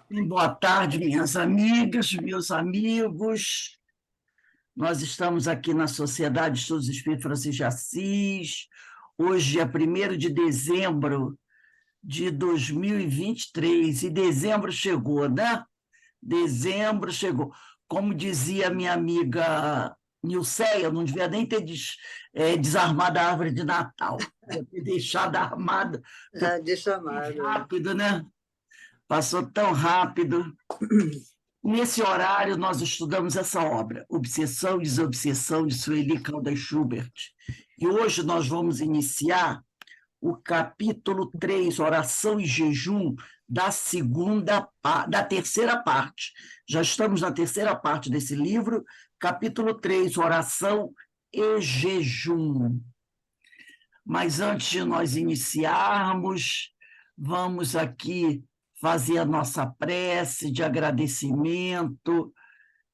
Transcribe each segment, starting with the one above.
Boa tarde, minhas amigas, meus amigos. Nós estamos aqui na Sociedade de Estudos Espíritos Francisco de Assis. Hoje é 1º de dezembro de 2023 e dezembro chegou, né? Dezembro chegou. Como dizia minha amiga Nilceia, eu não devia nem ter desarmado a árvore de Natal, devia ter deixado armada. De chamada. Rápido, né? Passou tão rápido. Nesse horário, nós estudamos essa obra, Obsessão e Desobsessão, de Sueli Caldas Schubert. E hoje nós vamos iniciar o capítulo 3, Oração e Jejum, da terceira parte. Já estamos na terceira parte desse livro, capítulo 3, Oração e Jejum. Mas antes de nós iniciarmos, vamos aqui fazer a nossa prece de agradecimento,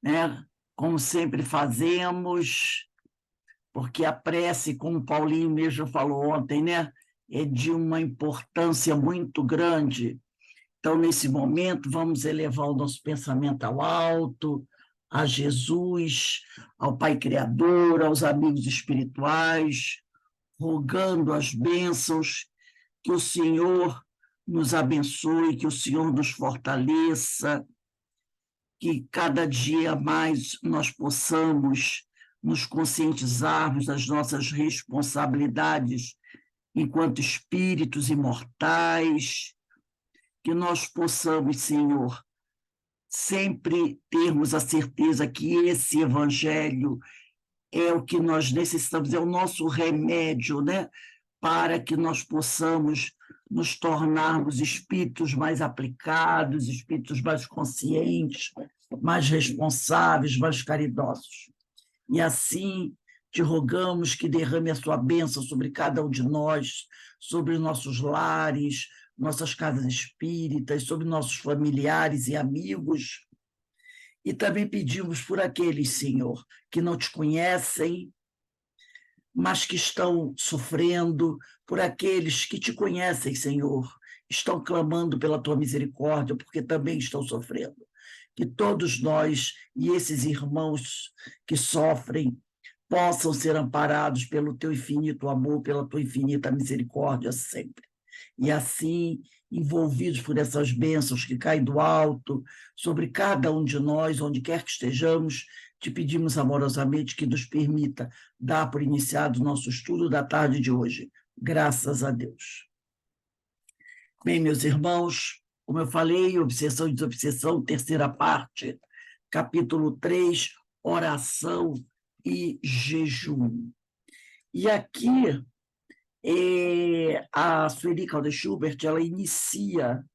né? Como sempre fazemos, porque a prece, como o Paulinho mesmo falou ontem, né? É de uma importância muito grande. Então, nesse momento, vamos elevar o nosso pensamento ao alto, a Jesus, ao Pai Criador, aos amigos espirituais, rogando as bênçãos, que o Senhor nos abençoe, que o Senhor nos fortaleça, que cada dia mais nós possamos nos conscientizarmos das nossas responsabilidades enquanto espíritos imortais, que nós possamos, Senhor, sempre termos a certeza que esse evangelho é o que nós necessitamos, é o nosso remédio, né? Para que nós possamos nos tornarmos espíritos mais aplicados, espíritos mais conscientes, mais responsáveis, mais caridosos. E assim te rogamos que derrame a sua bênção sobre cada um de nós, sobre nossos lares, nossas casas espíritas, sobre nossos familiares e amigos. E também pedimos por aqueles, Senhor, que não te conhecem, mas que estão sofrendo, por aqueles que te conhecem, Senhor, estão clamando pela tua misericórdia, porque também estão sofrendo. Que todos nós e esses irmãos que sofrem possam ser amparados pelo teu infinito amor, pela tua infinita misericórdia sempre. E assim, envolvidos por essas bênçãos que caem do alto, sobre cada um de nós, onde quer que estejamos, te pedimos amorosamente que nos permita dar por iniciado o nosso estudo da tarde de hoje. Graças a Deus. Bem, meus irmãos, como eu falei, Obsessão e Desobsessão, terceira parte, capítulo 3, Oração e Jejum. E aqui, a Sueli Caldas Schubert, ela inicia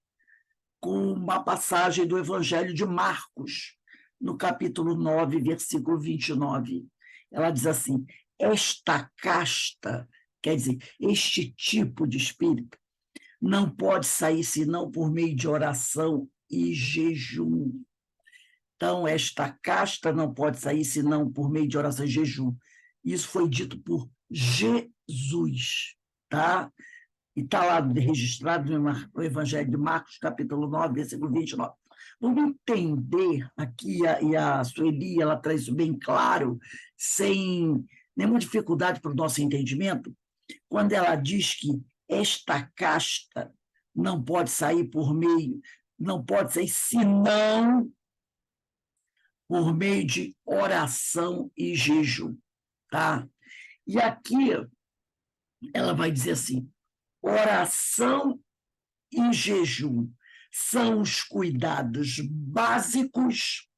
com uma passagem do Evangelho de Marcos, no capítulo 9, versículo 29. Ela diz assim: esta casta, quer dizer, este tipo de espírito, não pode sair senão por meio de oração e jejum. Então, esta casta não pode sair senão por meio de oração e jejum. Isso foi dito por Jesus, tá? E está lá registrado no Evangelho de Marcos, capítulo 9, versículo 29. Vamos entender aqui, e a Sueli, ela traz isso bem claro, sem nenhuma dificuldade para o nosso entendimento, quando ela diz que esta casta não pode sair por meio, não pode sair senão por meio de oração e jejum, tá? E aqui ela vai dizer assim: oração e jejum são os cuidados básicos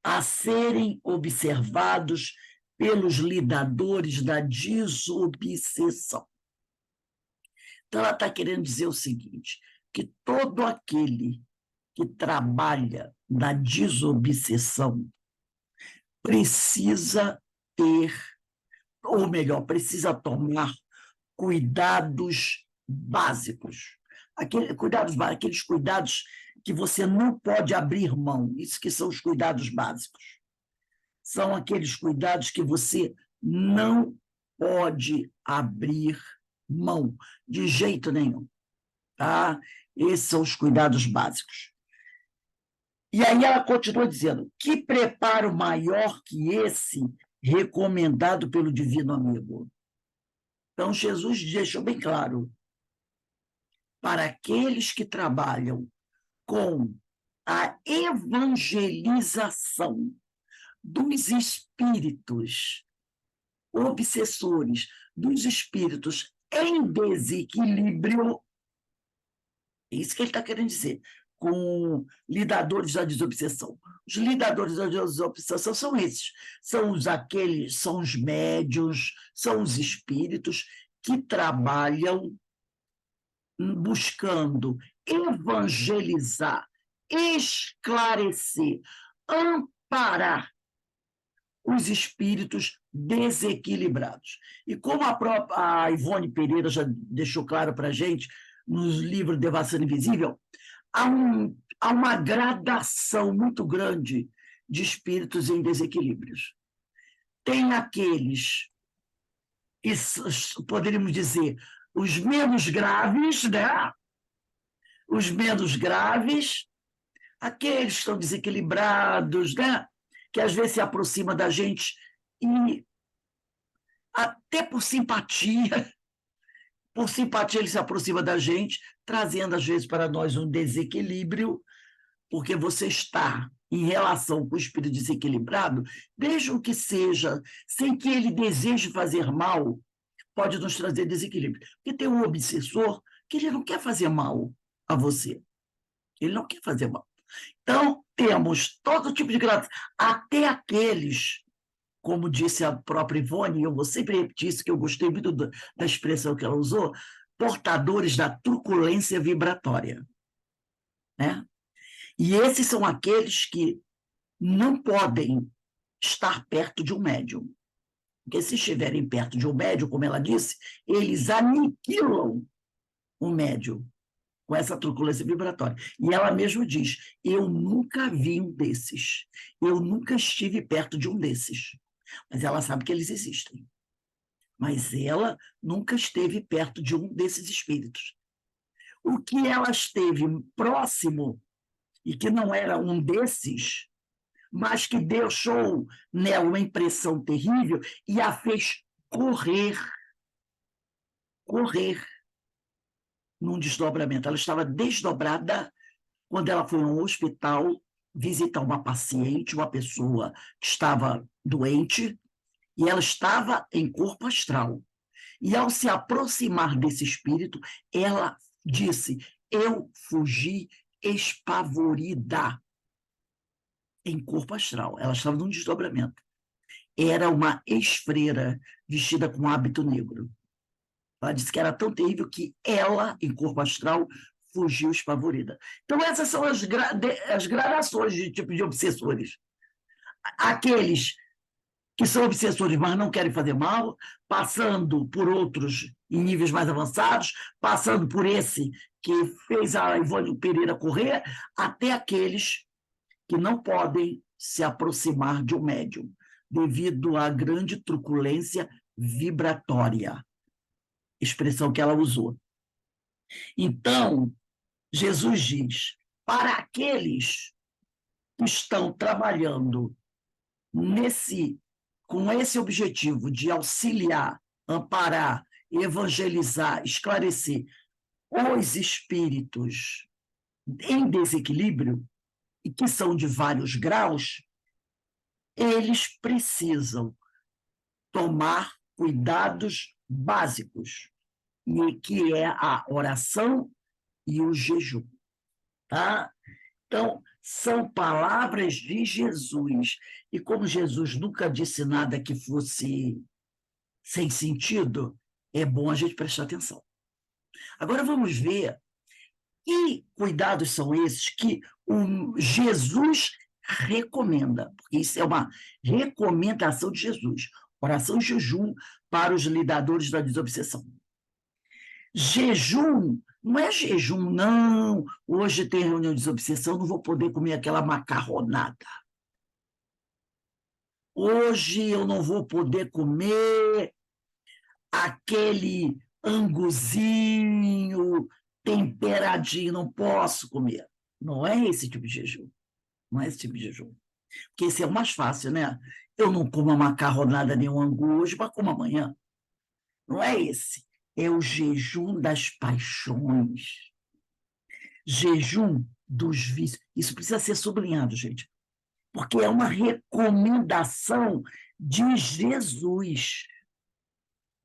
a serem observados pelos lidadores da desobsessão. Então, ela está querendo dizer o seguinte: que todo aquele que trabalha na desobsessão precisa ter, ou melhor, precisa tomar cuidados básicos. Aqueles cuidados que você não pode abrir mão, isso que são os cuidados básicos. São aqueles cuidados que você não pode abrir mão, de jeito nenhum. Tá? Esses são os cuidados básicos. E aí ela continua dizendo: que preparo maior que esse recomendado pelo divino amigo? Então, Jesus deixou bem claro: para aqueles que trabalham com a evangelização dos espíritos obsessores, dos espíritos em desequilíbrio, é isso que ele está querendo dizer, com lidadores da desobsessão. Os lidadores da desobsessão são esses, são os médiuns, são os espíritos que trabalham buscando evangelizar, esclarecer, amparar os espíritos desequilibrados. E como a Ivone Pereira já deixou claro para a gente, nos livros Devassando Invisível, há uma gradação muito grande de espíritos em desequilíbrios. Tem aqueles, poderíamos dizer, os menos graves, né? Os menos graves, aqueles que estão desequilibrados, né? Que às vezes se aproxima da gente e até por simpatia ele se aproxima da gente, trazendo às vezes para nós um desequilíbrio, porque você está em relação com o espírito desequilibrado, mesmo que seja sem que ele deseje fazer mal, pode nos trazer desequilíbrio. Porque tem um obsessor que ele não quer fazer mal a você. Ele não quer fazer mal. Então, temos todo tipo de graça, até aqueles, como disse a própria Ivone, e eu vou sempre repetir isso, que eu gostei muito da expressão que ela usou, portadores da truculência vibratória. Né? E esses são aqueles que não podem estar perto de um médium. Porque se estiverem perto de um médium, como ela disse, eles aniquilam o médium com essa truculência vibratória. E ela mesma diz: eu nunca vi um desses, eu nunca estive perto de um desses. Mas ela sabe que eles existem. Mas ela nunca esteve perto de um desses espíritos. O que ela esteve próximo, e que não era um desses, mas que deixou nela uma impressão terrível e a fez correr num desdobramento. Ela estava desdobrada quando ela foi a um hospital visitar uma paciente, uma pessoa que estava doente, e ela estava em corpo astral. E ao se aproximar desse espírito, ela disse: eu fugi espavorida, em corpo astral. Ela estava num desdobramento. Era uma ex-freira vestida com hábito negro. Ela disse que era tão terrível que ela, em corpo astral, fugiu espavorida. Então, essas são as gradações de tipo de obsessores. Aqueles que são obsessores, mas não querem fazer mal, passando por outros em níveis mais avançados, passando por esse que fez a Ivone Pereira correr, até aqueles que não podem se aproximar de um médium, devido à grande truculência vibratória, expressão que ela usou. Então, Jesus diz: para aqueles que estão trabalhando com esse objetivo de auxiliar, amparar, evangelizar, esclarecer os espíritos em desequilíbrio, e que são de vários graus, eles precisam tomar cuidados básicos, e que é a oração e o jejum. Tá? Então, são palavras de Jesus. E como Jesus nunca disse nada que fosse sem sentido, é bom a gente prestar atenção. Agora vamos ver que cuidados são esses que o Jesus recomenda, porque isso é uma recomendação de Jesus. Oração e jejum para os lidadores da desobsessão. Jejum não é jejum, não. Hoje tem reunião de desobsessão, não vou poder comer aquela macarronada. Hoje eu não vou poder comer aquele anguzinho temperadinho, não posso comer. Não é esse tipo de jejum. Não é esse tipo de jejum. Porque esse é o mais fácil, né? Eu não como uma macarronada nem um angu hoje, mas como amanhã. Não é esse. É o jejum das paixões. Jejum dos vícios. Isso precisa ser sublinhado, gente, porque é uma recomendação de Jesus.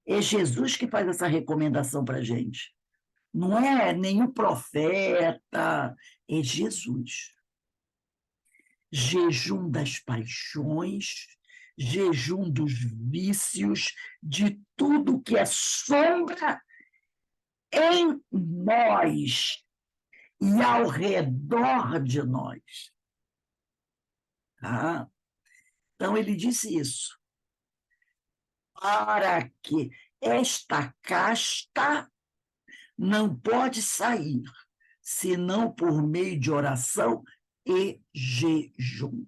É Jesus que faz essa recomendação para a gente. Não é nenhum profeta, é Jesus. Jejum das paixões, jejum dos vícios, de tudo que é sombra em nós e ao redor de nós. Tá? Então, ele disse isso, para que esta casta não pode sair, senão por meio de oração e jejum.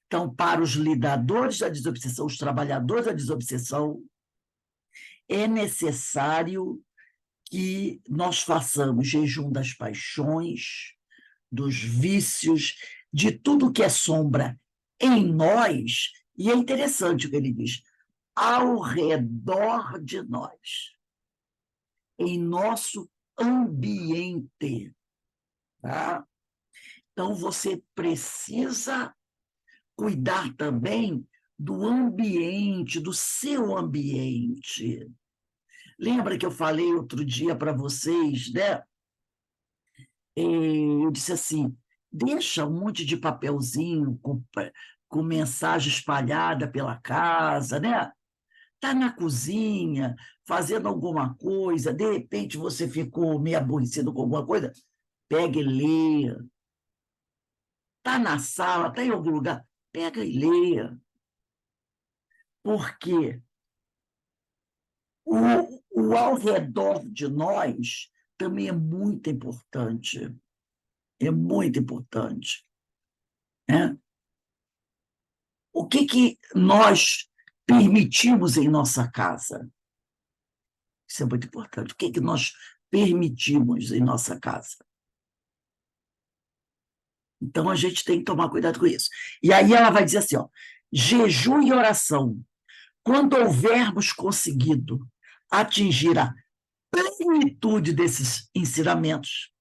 Então, para os lidadores da desobsessão, os trabalhadores da desobsessão, é necessário que nós façamos jejum das paixões, dos vícios, de tudo que é sombra em nós, e é interessante o que ele diz, ao redor de nós, em nosso ambiente. Tá? Então, você precisa cuidar também do ambiente, do seu ambiente. Lembra que eu falei outro dia para vocês, né? Eu disse assim, deixa um monte de papelzinho com mensagem espalhada pela casa, né? Está na cozinha, fazendo alguma coisa, de repente você ficou meio aborrecido com alguma coisa, pega e lê. Está na sala, está em algum lugar, pega e lê. Porque o ao redor de nós também é muito importante. É muito importante. Né? O que nós permitimos em nossa casa? Isso é muito importante. O que nós permitimos em nossa casa? Então, a gente tem que tomar cuidado com isso. E aí ela vai dizer assim, ó, jejum e oração. Quando houvermos conseguido atingir a plenitude desses ensinamentos,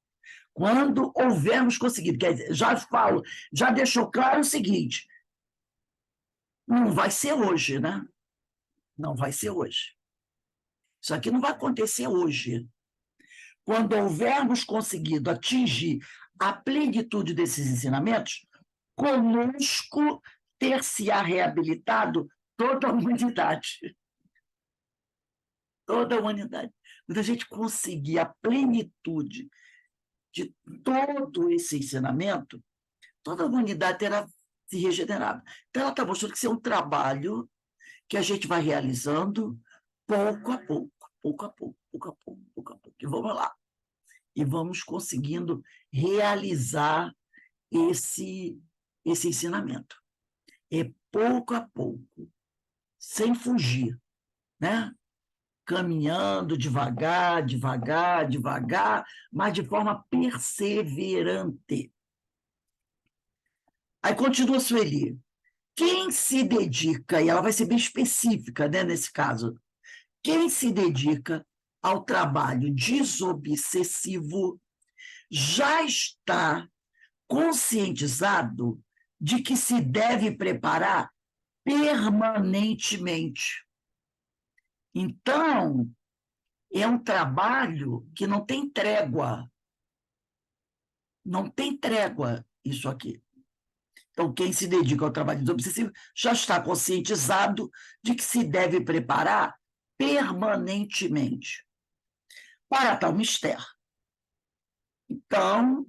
quando houvermos conseguido, quer dizer, já falo, já deixou claro o seguinte, não vai ser hoje, né? Não vai ser hoje. Isso aqui não vai acontecer hoje. Quando houvermos conseguido atingir a plenitude desses ensinamentos, conosco ter-se-á reabilitado toda a humanidade. Toda a humanidade. Quando a gente conseguir a plenitude de todo esse ensinamento, toda a humanidade terá se regenerado. Então, ela está mostrando que isso é um trabalho que a gente vai realizando pouco a pouco, pouco a pouco, pouco a pouco, pouco a pouco. E vamos lá. E vamos conseguindo realizar esse ensinamento. É pouco a pouco, sem fugir, né? Caminhando devagar, devagar, devagar, mas de forma perseverante. Aí continua a Sueli. Quem se dedica, e ela vai ser bem específica, né, nesse caso, quem se dedica ao trabalho desobsessivo já está conscientizado de que se deve preparar permanentemente. Então, é um trabalho que não tem trégua. Não tem trégua isso aqui. Então, quem se dedica ao trabalho desobsessivo já está conscientizado de que se deve preparar permanentemente para tal mistério. Então,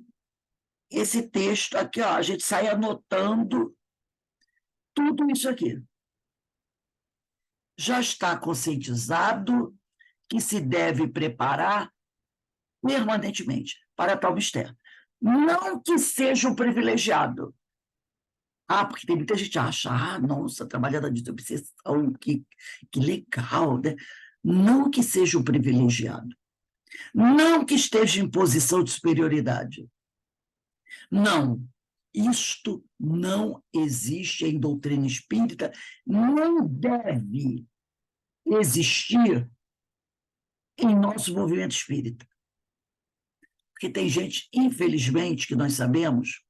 esse texto aqui, ó, a gente sai anotando tudo isso aqui. Já está conscientizado que se deve preparar permanentemente para tal mistério. Não que seja um privilegiado. Porque tem muita gente que acha, nossa, trabalhador de obsessão, que legal, né? Não que seja um privilegiado. Não que esteja em posição de superioridade. Não. Isto não existe em doutrina espírita, não deve existir em nosso movimento espírita. Porque tem gente, infelizmente, que nós sabemos,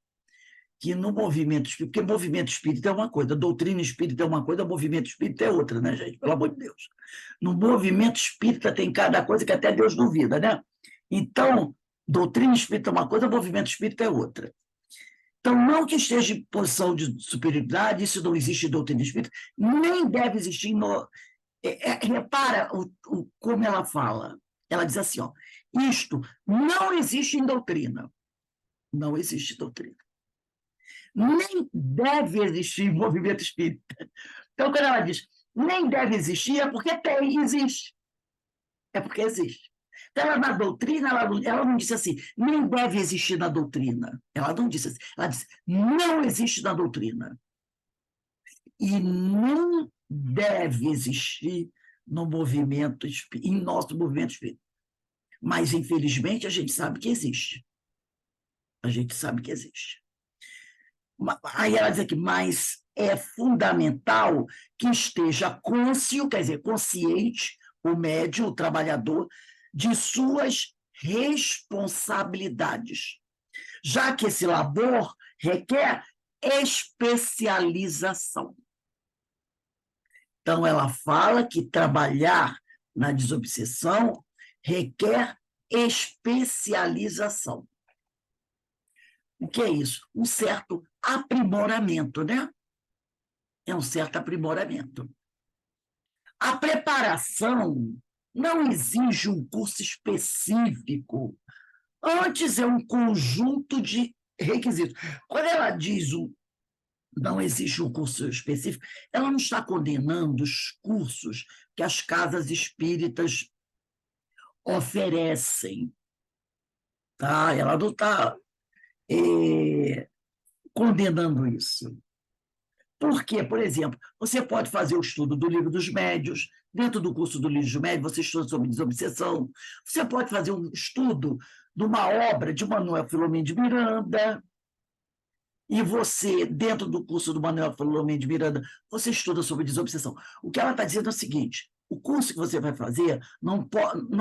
que no movimento espírita, porque movimento espírita é uma coisa, doutrina espírita é uma coisa, movimento espírita é outra, né, gente? Pelo amor de Deus. No movimento espírita tem cada coisa que até Deus duvida, né? Então, doutrina espírita é uma coisa, movimento espírita é outra. Então, não que esteja em posição de superioridade, isso não existe em doutrina espírita, nem deve existir no. Repara como ela fala. Ela diz assim: ó, isto não existe em doutrina. Não existe doutrina. Nem deve existir em movimento espírita. Então, quando ela diz nem deve existir, é porque tem, existe. É porque existe. Então, ela, na doutrina, ela não disse assim, nem deve existir na doutrina. Ela não disse assim. Ela disse, não existe na doutrina. E não deve existir no movimento, em nosso movimento espírita. Mas, infelizmente, a gente sabe que existe. A gente sabe que existe. Aí ela diz aqui, mas é fundamental que esteja cônscio, quer dizer, consciente, o médium, o trabalhador, de suas responsabilidades, já que esse labor requer especialização. Então, ela fala que trabalhar na desobsessão requer especialização. O que é isso? Um certo aprimoramento, né? É um certo aprimoramento. A preparação não exige um curso específico, antes é um conjunto de requisitos. Quando ela diz não existe um curso específico, ela não está condenando os cursos que as casas espíritas oferecem. Tá? Ela não está condenando isso. Por quê? Por exemplo, você pode fazer o estudo do Livro dos Médiuns, dentro do curso do Livro dos Médiuns, você estuda sobre desobsessão, você pode fazer um estudo de uma obra de Manuel Filomeno de Miranda, e você, dentro do curso do Manuel Filomeno de Miranda, você estuda sobre desobsessão. O que ela está dizendo é o seguinte, o curso que você vai fazer não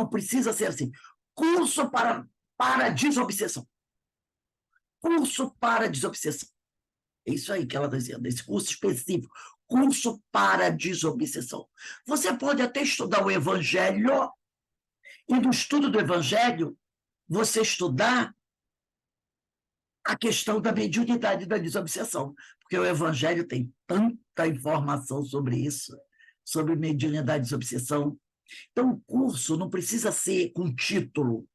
precisa ser assim, curso para desobsessão. Curso para desobsessão. É isso aí que ela está dizendo, esse curso específico, curso para desobsessão. Você pode até estudar o Evangelho, e no estudo do Evangelho, você estudar a questão da mediunidade da desobsessão, porque o Evangelho tem tanta informação sobre isso, sobre mediunidade e desobsessão. Então, o curso não precisa ser com título,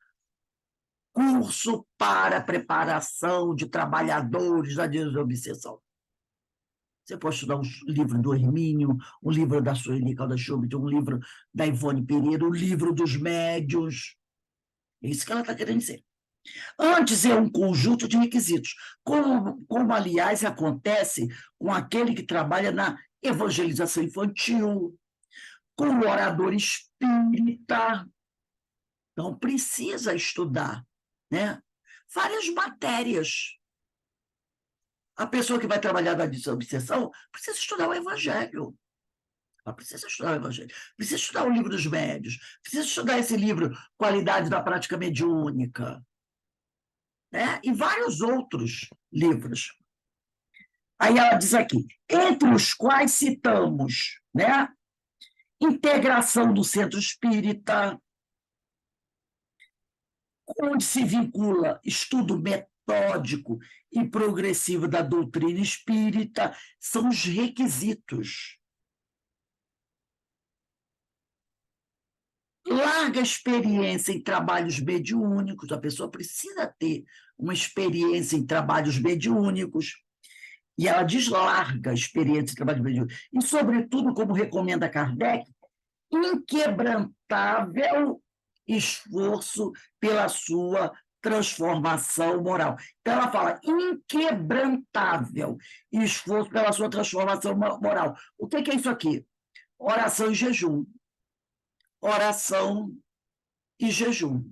curso para preparação de trabalhadores da desobsessão. Você pode estudar um livro do Hermínio, um livro da Sueli Caldas Schubert, um livro da Ivone Pereira, um livro dos médiuns. É isso que ela está querendo dizer. Antes é um conjunto de requisitos, como aliás acontece com aquele que trabalha na evangelização infantil, com o orador espírita. Então, precisa estudar, né? Várias matérias. A pessoa que vai trabalhar na desobsessão precisa estudar o Evangelho. Ela precisa estudar o Evangelho, precisa estudar o livro dos médiuns, precisa estudar esse livro Qualidade da Prática Mediúnica, né? E vários outros livros. Aí ela diz aqui, entre os quais citamos, né? Integração do Centro Espírita, onde se vincula estudo metódico e progressivo da doutrina espírita, são os requisitos. Larga experiência em trabalhos mediúnicos, a pessoa precisa ter uma experiência em trabalhos mediúnicos, e ela diz larga experiência em trabalhos mediúnicos, e, sobretudo, como recomenda Kardec, inquebrantável esforço pela sua transformação moral. Então, ela fala inquebrantável esforço pela sua transformação moral. O que é isso aqui? Oração e jejum. Oração e jejum.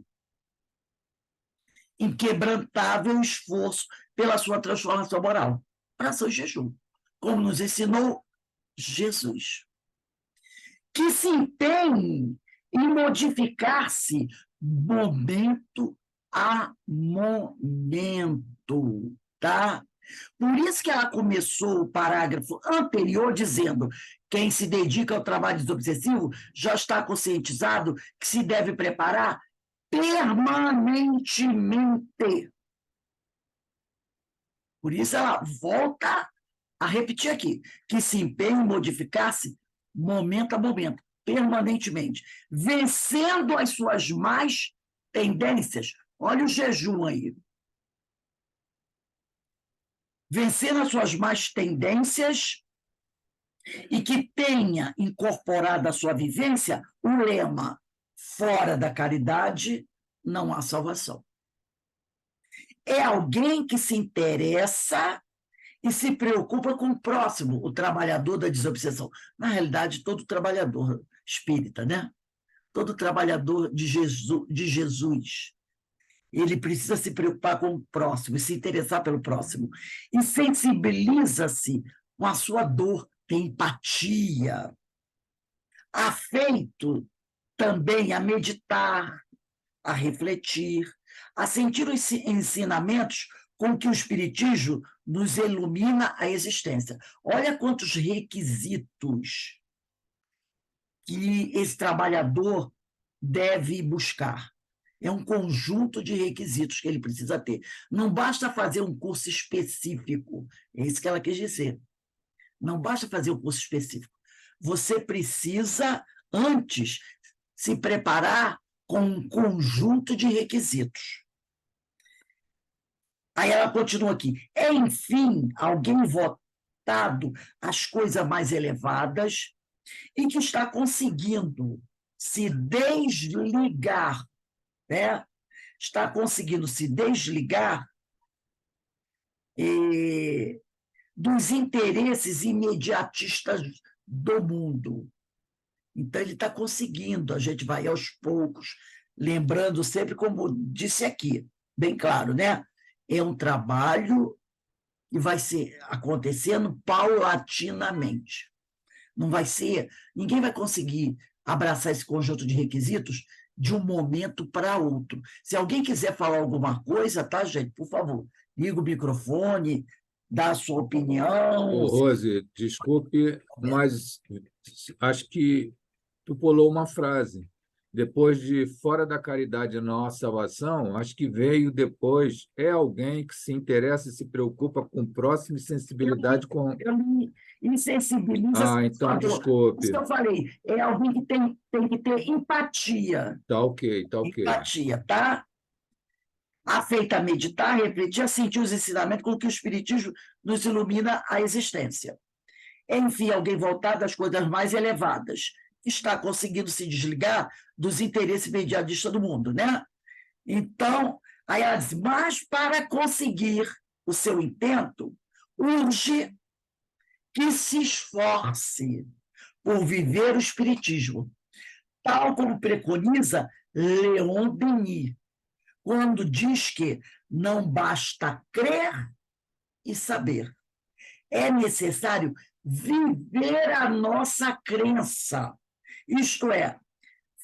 inquebrantável esforço pela sua transformação moral. Oração e jejum, como nos ensinou Jesus. Que se empenhe em modificar-se momento a momento, tá? Por isso que ela começou o parágrafo anterior dizendo: quem se dedica ao trabalho desobsessivo já está conscientizado que se deve preparar permanentemente. Por isso ela volta a repetir aqui, que se empenhe em modificar-se momento a momento, permanentemente, vencendo as suas más tendências. Olha o jejum aí. Vencendo as suas más tendências e que tenha incorporado à sua vivência o lema: fora da caridade não há salvação. É alguém que se interessa e se preocupa com o próximo, o trabalhador da desobsessão. Na realidade, todo trabalhador espírita, né? Todo trabalhador de Jesus, ele precisa se preocupar com o próximo, e se interessar pelo próximo. E sensibiliza-se com a sua dor, tem empatia, afeito também a meditar, a refletir, a sentir os ensinamentos com que o Espiritismo nos ilumina a existência. Olha quantos requisitos que esse trabalhador deve buscar. É um conjunto de requisitos que ele precisa ter. Não basta fazer um curso específico, é isso que ela quis dizer. Não basta fazer um curso específico. Você precisa, antes, se preparar com um conjunto de requisitos. Aí ela continua aqui. É, enfim, alguém votado às coisas mais elevadas e que está conseguindo se desligar, né? Está conseguindo se desligar dos interesses imediatistas do mundo. Então, ele está conseguindo, a gente vai aos poucos, lembrando sempre, como disse aqui, bem claro, né? É um trabalho que vai ser acontecendo paulatinamente. Não vai ser, ninguém vai conseguir abraçar esse conjunto de requisitos de um momento para outro. Se alguém quiser falar alguma coisa, tá, gente? Por favor, liga o microfone, dá a sua opinião. Ô, Rose, desculpe, mas acho que tu pulou uma frase. Depois de fora da caridade não há salvação, acho que veio depois, é alguém que se interessa e se preocupa com o próximo e sensibilidade com... Eu me insensibilizo Ah, então a dor. Isso que desculpe. eu falei, é alguém que tem que ter empatia. Tá ok, tá ok. Empatia, tá? Afeita a meditar, refletir, a sentir os ensinamentos com que o Espiritismo nos ilumina a existência. Enfim, alguém voltado às coisas mais elevadas, que está conseguindo se desligar dos interesses imediatistas do mundo, né? Então, aí ela diz, mas para conseguir o seu intento, urge que se esforce por viver o Espiritismo, tal como preconiza Leon Denis, quando diz que não basta crer e saber, é necessário viver a nossa crença, isto é,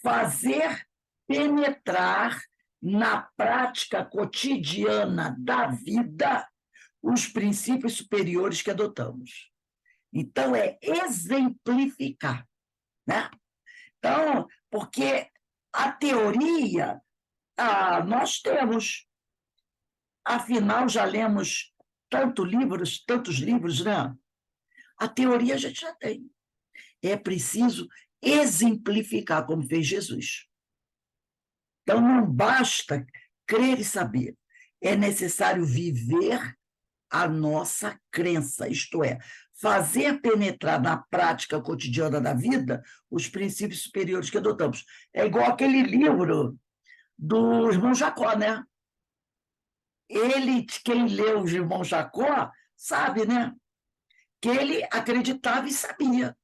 fazer penetrar na prática cotidiana da vida os princípios superiores que adotamos. Então, é exemplificar, né? Então, porque a teoria, nós temos, afinal, já lemos tantos livros, né? A teoria a gente já tem. É preciso exemplificar, como fez Jesus. Então, não basta crer e saber. É necessário viver a nossa crença, isto é, fazer penetrar na prática cotidiana da vida os princípios superiores que adotamos. É igual aquele livro do irmão Jacó, né? Quem leu o irmão Jacó, sabe, né? Que ele acreditava e sabia,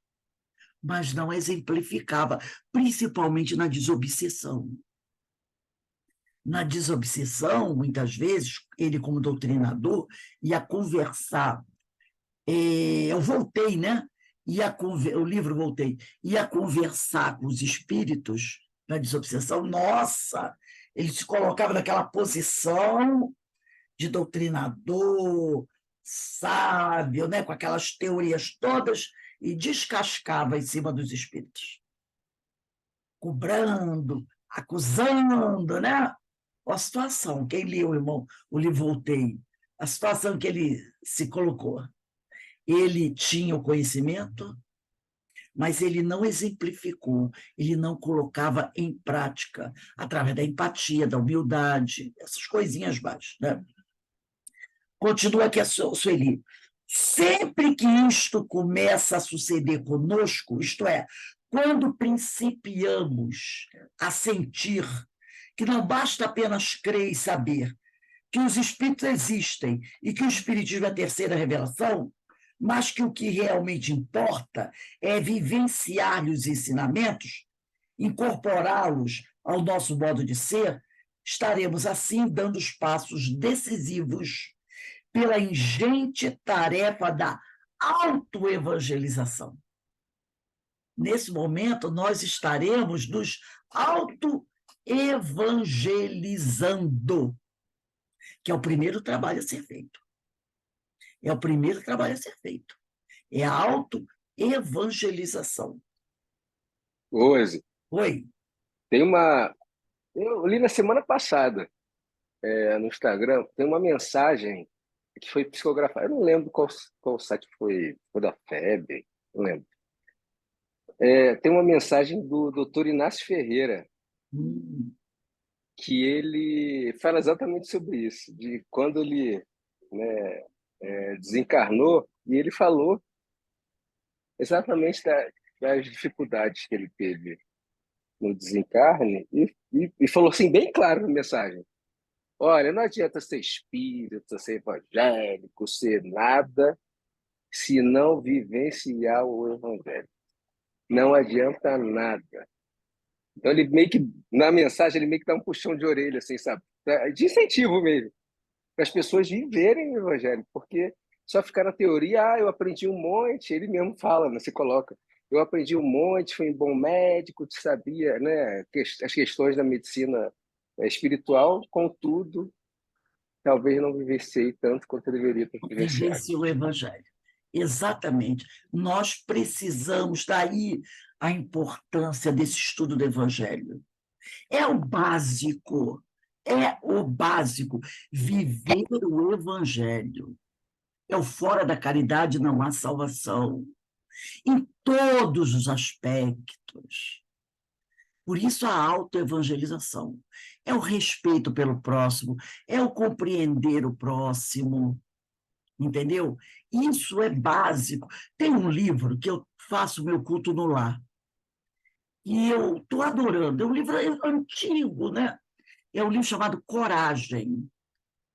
mas não exemplificava, principalmente na desobsessão. Na desobsessão, muitas vezes, ele, como doutrinador, ia conversar. Eu voltei, né? O livro Voltei, ia conversar com os espíritos na desobsessão. Nossa, ele se colocava naquela posição de doutrinador, sábio, né? Com aquelas teorias todas, e descascava em cima dos espíritos, cobrando, acusando, né? A situação, quem leu, irmão, o livro Voltei, a situação que ele se colocou. Ele tinha o conhecimento, mas ele não exemplificou, ele não colocava em prática, através da empatia, da humildade, essas coisinhas baixas. Né? Continua aqui a Sueli. Sempre que isto começa a suceder conosco, isto é, quando principiamos a sentir que não basta apenas crer e saber que os espíritos existem e que o espiritismo é a terceira revelação, mas que o que realmente importa é vivenciar os ensinamentos, incorporá-los ao nosso modo de ser, estaremos assim dando os passos decisivos pela ingente tarefa da autoevangelização. Nesse momento, nós estaremos nos autoevangelizando, que é o primeiro trabalho a ser feito. É o primeiro trabalho a ser feito. É a autoevangelização. Rose, Oi? tem uma. Eu li na semana passada, no Instagram, tem uma mensagem que foi psicografada. Eu não lembro qual site foi. Foi da FEB, não lembro. Tem uma mensagem do Dr. Inácio Ferreira, que ele fala exatamente sobre isso, de quando ele, né, desencarnou, e ele falou exatamente das dificuldades que ele teve no desencarne, e falou assim, bem claro na mensagem: olha, não adianta ser espírita, ser evangélico, ser nada, se não vivenciar o evangelho. Não adianta nada. Então, ele meio que, na mensagem, ele meio que dá um puxão de orelha, assim, sabe? De incentivo mesmo, para as pessoas viverem o evangelho, porque só ficar na teoria, eu aprendi um monte, ele mesmo fala, né? Se coloca, eu aprendi um monte, fui um bom médico, sabia, né, as questões da medicina espiritual, contudo, talvez não vivenciei tanto quanto eu deveria ter vivenciado. Vivenciou o evangelho. Exatamente. Nós precisamos, daí a importância desse estudo do evangelho. É o básico, é o básico. Viver o evangelho. É o fora da caridade não há salvação. Em todos os aspectos. Por isso a autoevangelização. É o respeito pelo próximo, é o compreender o próximo, entendeu? Isso é básico. Tem um livro que eu faço meu culto no lar, e eu estou adorando. É um livro antigo, né? É um livro chamado Coragem,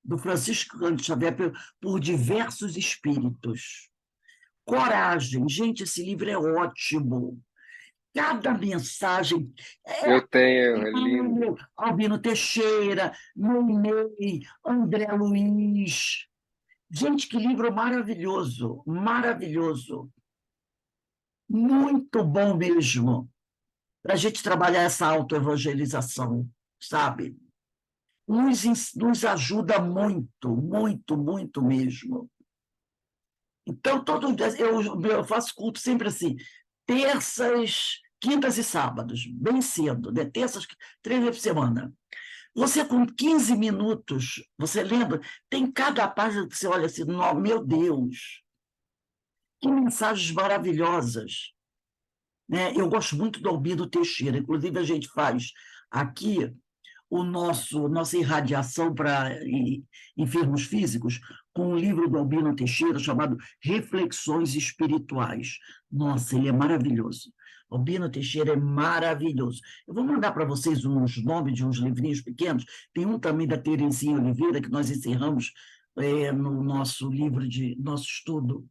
do Francisco Cândido Xavier, por diversos espíritos. Coragem. Gente, esse livro é ótimo. Cada mensagem Eu tenho, é lindo. Albino Teixeira, Ney, André Luiz. Gente, que livro maravilhoso, maravilhoso. Muito bom mesmo, para a gente trabalhar essa autoevangelização, sabe? Nos ajuda muito, muito, muito mesmo. Então, todo dia, eu faço culto sempre assim, terças, quintas e sábados, bem cedo, né? Terças, 3 vezes por semana. Você, com 15 minutos, você lembra? Tem cada página que você olha assim, meu Deus, que mensagens maravilhosas. Né? Eu gosto muito do Albino Teixeira, inclusive a gente faz aqui nossa irradiação para enfermos físicos com um livro do Albino Teixeira chamado Reflexões Espirituais. Nossa, ele é maravilhoso. Albino Teixeira é maravilhoso. Eu vou mandar para vocês uns nomes de uns livrinhos pequenos. Tem um também da Terezinha Oliveira, que nós encerramos no nosso livro de nosso estudo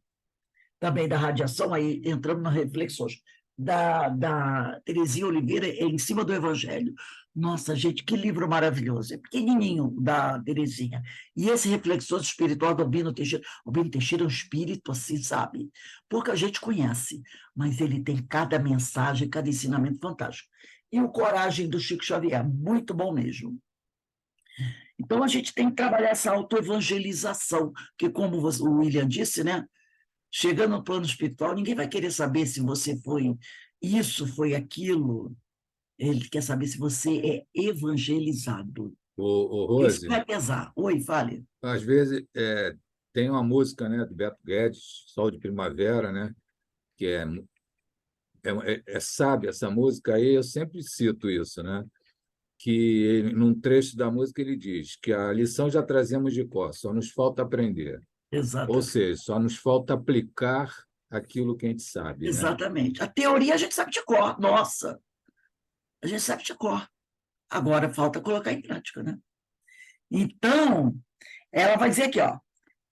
também da radiação, aí entramos nas reflexões da Terezinha Oliveira em cima do Evangelho. Nossa, gente, que livro maravilhoso. É pequenininho, da Terezinha. E esse Reflexões espiritual do Albino Teixeira. O Albino Teixeira é um espírito assim, sabe? Pouca gente conhece, mas ele tem cada mensagem, cada ensinamento fantástico. E o Coragem do Chico Xavier, muito bom mesmo. Então, a gente tem que trabalhar essa autoevangelização, que, como o William disse, né? Chegando no plano espiritual, ninguém vai querer saber se você foi isso, foi aquilo. Ele quer saber se você é evangelizado. Ô, Isso Rose, vai pesar. Oi, fale. às vezes tem uma música, né, do Beto Guedes, Sol de Primavera, né, que é sábia essa música aí, eu sempre cito isso, né, num trecho da música ele diz que a lição já trazemos de cor, só nos falta aprender. Ou Exatamente. seja, só nos falta aplicar aquilo que a gente sabe, né? Exatamente. A teoria a gente sabe de cor. Nossa, a gente sabe de cor. Agora falta colocar em prática, né? Então, ela vai dizer aqui, ó,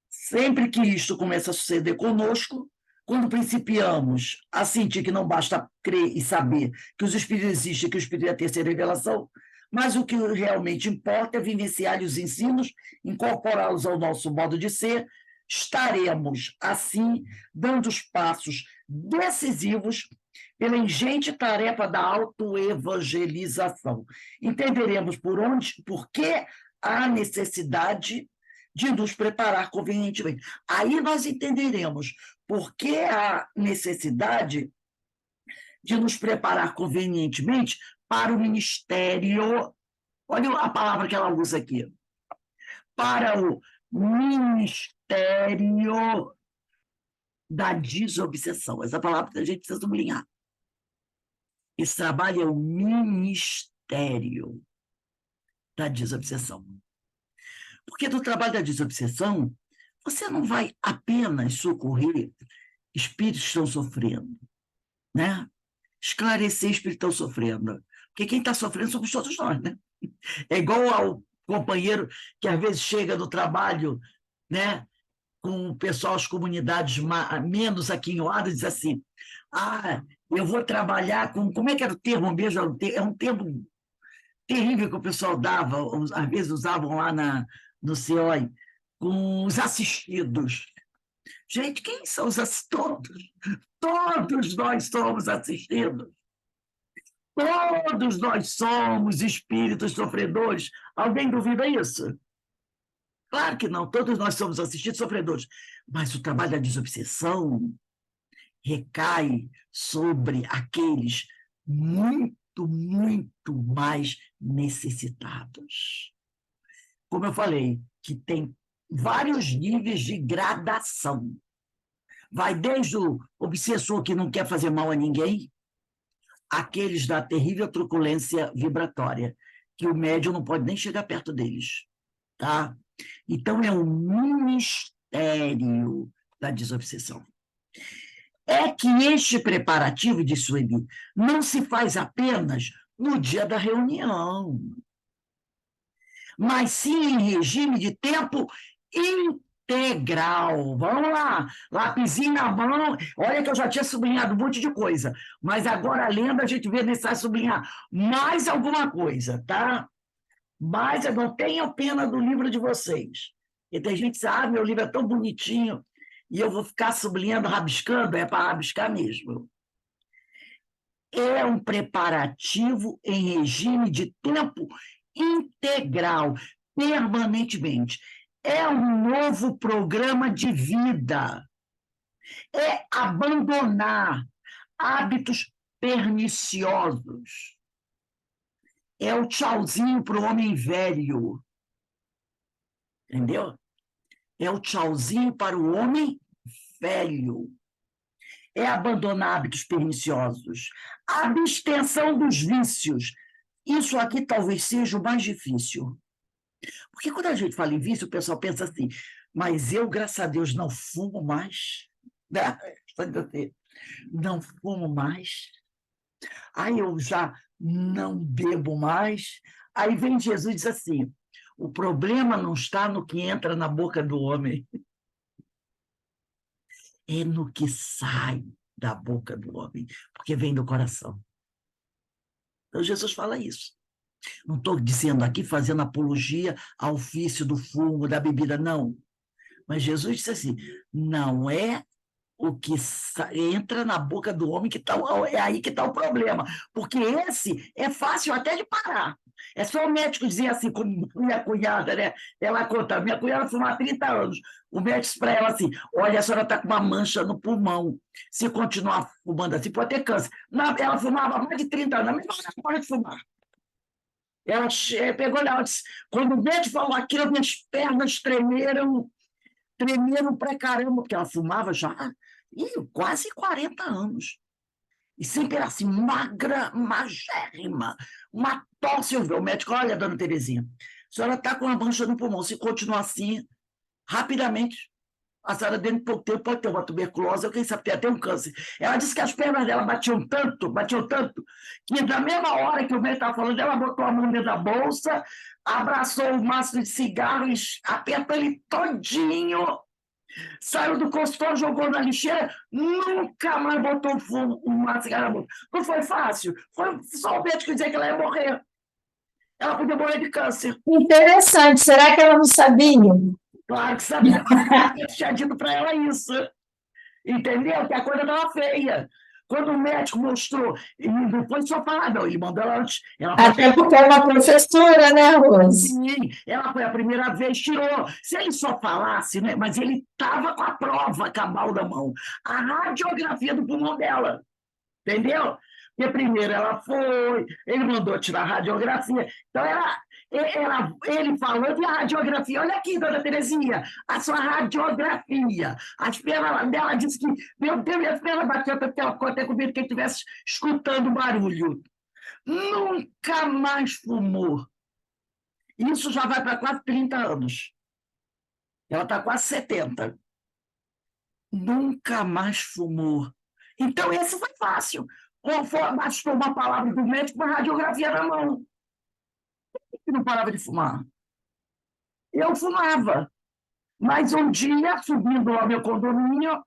sempre que isto começa a suceder conosco, quando principiamos a sentir que não basta crer e saber que os espíritos existem, que o espírito é a terceira revelação, mas o que realmente importa é vivenciar os ensinos, incorporá-los ao nosso modo de ser, estaremos, assim, dando os passos decisivos pela ingente tarefa da autoevangelização. Entenderemos por que há necessidade de nos preparar convenientemente. Aí nós entenderemos por que há necessidade de nos preparar convenientemente para o ministério. Olha a palavra que ela usa aqui. Para o ministério da desobsessão. Essa palavra que a gente precisa sublinhar. Esse trabalho é o ministério da desobsessão. Porque no trabalho da desobsessão, você não vai apenas socorrer espíritos que estão sofrendo, né? Esclarecer espíritos que estão sofrendo. Porque quem está sofrendo somos todos nós, né? É igual ao companheiro que às vezes chega do trabalho, né? Com o pessoal, as comunidades menos aquinhoadas, diz assim: ah, eu vou trabalhar com. Como é que era o termo mesmo? É um termo terrível que o pessoal dava, às vezes usavam lá no COI, com os assistidos. Gente, quem são os assistidos? Todos nós somos assistidos. Todos nós somos espíritos sofredores. Alguém duvida isso? Claro que não, todos nós somos assistidos sofredores. Mas o trabalho da desobsessão recai sobre aqueles muito, muito mais necessitados. Como eu falei, que tem vários níveis de gradação. Vai desde o obsessor que não quer fazer mal a ninguém, aqueles da terrível truculência vibratória, que o médium não pode nem chegar perto deles. Tá? Então, é um ministério da desobsessão. É que este preparativo de Sueli não se faz apenas no dia da reunião, mas sim em regime de tempo integral. Vamos lá, lapisinho na mão. Olha que eu já tinha sublinhado um monte de coisa, mas agora lendo a gente vê necessário sublinhar mais alguma coisa, tá? Mas eu não tenho pena do livro de vocês. E tem gente que diz, meu livro é tão bonitinho, e eu vou ficar sublinhando, rabiscando, é para rabiscar mesmo. É um preparativo em regime de tempo integral, permanentemente. É um novo programa de vida. É abandonar hábitos perniciosos. É o tchauzinho para o homem velho. Entendeu? É o tchauzinho para o homem velho. É abandonar hábitos perniciosos. A abstenção dos vícios. Isso aqui talvez seja o mais difícil. Porque quando a gente fala em vício, o pessoal pensa assim, mas eu, graças a Deus, não fumo mais. Não fumo mais. Aí eu já não bebo mais. Aí vem Jesus e diz assim, o problema não está no que entra na boca do homem, é no que sai da boca do homem, porque vem do coração. Então Jesus fala isso. Não estou dizendo aqui, fazendo apologia ao vício do fumo, da bebida, não. Mas Jesus disse assim, não é o que entra na boca do homem que tá, é aí que está o problema, porque esse é fácil até de parar. É só o médico dizer assim, como minha cunhada, né? Ela conta, minha cunhada fuma há 30 anos. O médico disse para ela assim: olha, a senhora está com uma mancha no pulmão. Se continuar fumando assim, pode ter câncer. Não, ela fumava há mais de 30 anos, mas não pode de fumar. Ela pegou ela disse, quando o médico falou aquilo, minhas pernas tremeram pra caramba, porque ela fumava já quase 40 anos. E sempre era assim, magra, magérrima, uma tosse. O médico, olha, dona Terezinha, a senhora está com uma mancha no pulmão, se continuar assim, rapidamente, a senhora dentro de pouco tempo pode ter uma tuberculose, ou quem sabe ter até um câncer. Ela disse que as pernas dela batiam tanto, que na mesma hora que o médico estava falando, ela botou a mão dentro da bolsa, abraçou o maço de cigarros, apertou ele todinho, saiu do consultório, jogou na lixeira, nunca mais botou um maço de cigarro na boca. Não foi fácil, foi só o médico dizer que ela ia morrer. Ela podia morrer de câncer. Interessante. Será que ela não sabia? Claro que sabia, eu tinha dito para ela isso. Entendeu? Que a coisa estava feia. Quando o médico mostrou, ele não foi só falar, não, ele mandou ela antes. Até porque é uma professora, né, Rose? Sim, ela foi a primeira vez, tirou. Se ele só falasse, né? Mas ele estava com a prova cabal da mão, a radiografia do pulmão dela. Entendeu? Porque primeiro ela foi, ele mandou tirar a radiografia. Então, ele falou de radiografia. Olha aqui, dona Terezinha, a sua radiografia. As pernas dela disse que, meu Deus, minhas pernas batiam porque ela ficou até com medo que ele estivesse escutando barulho. Nunca mais fumou. Isso já vai para quase 30 anos. Ela está quase 70. Nunca mais fumou. Então, esse foi fácil. Bastou uma palavra do médico, uma radiografia na mão. E não parava de fumar. Eu fumava. Mas um dia, subindo ao meu condomínio,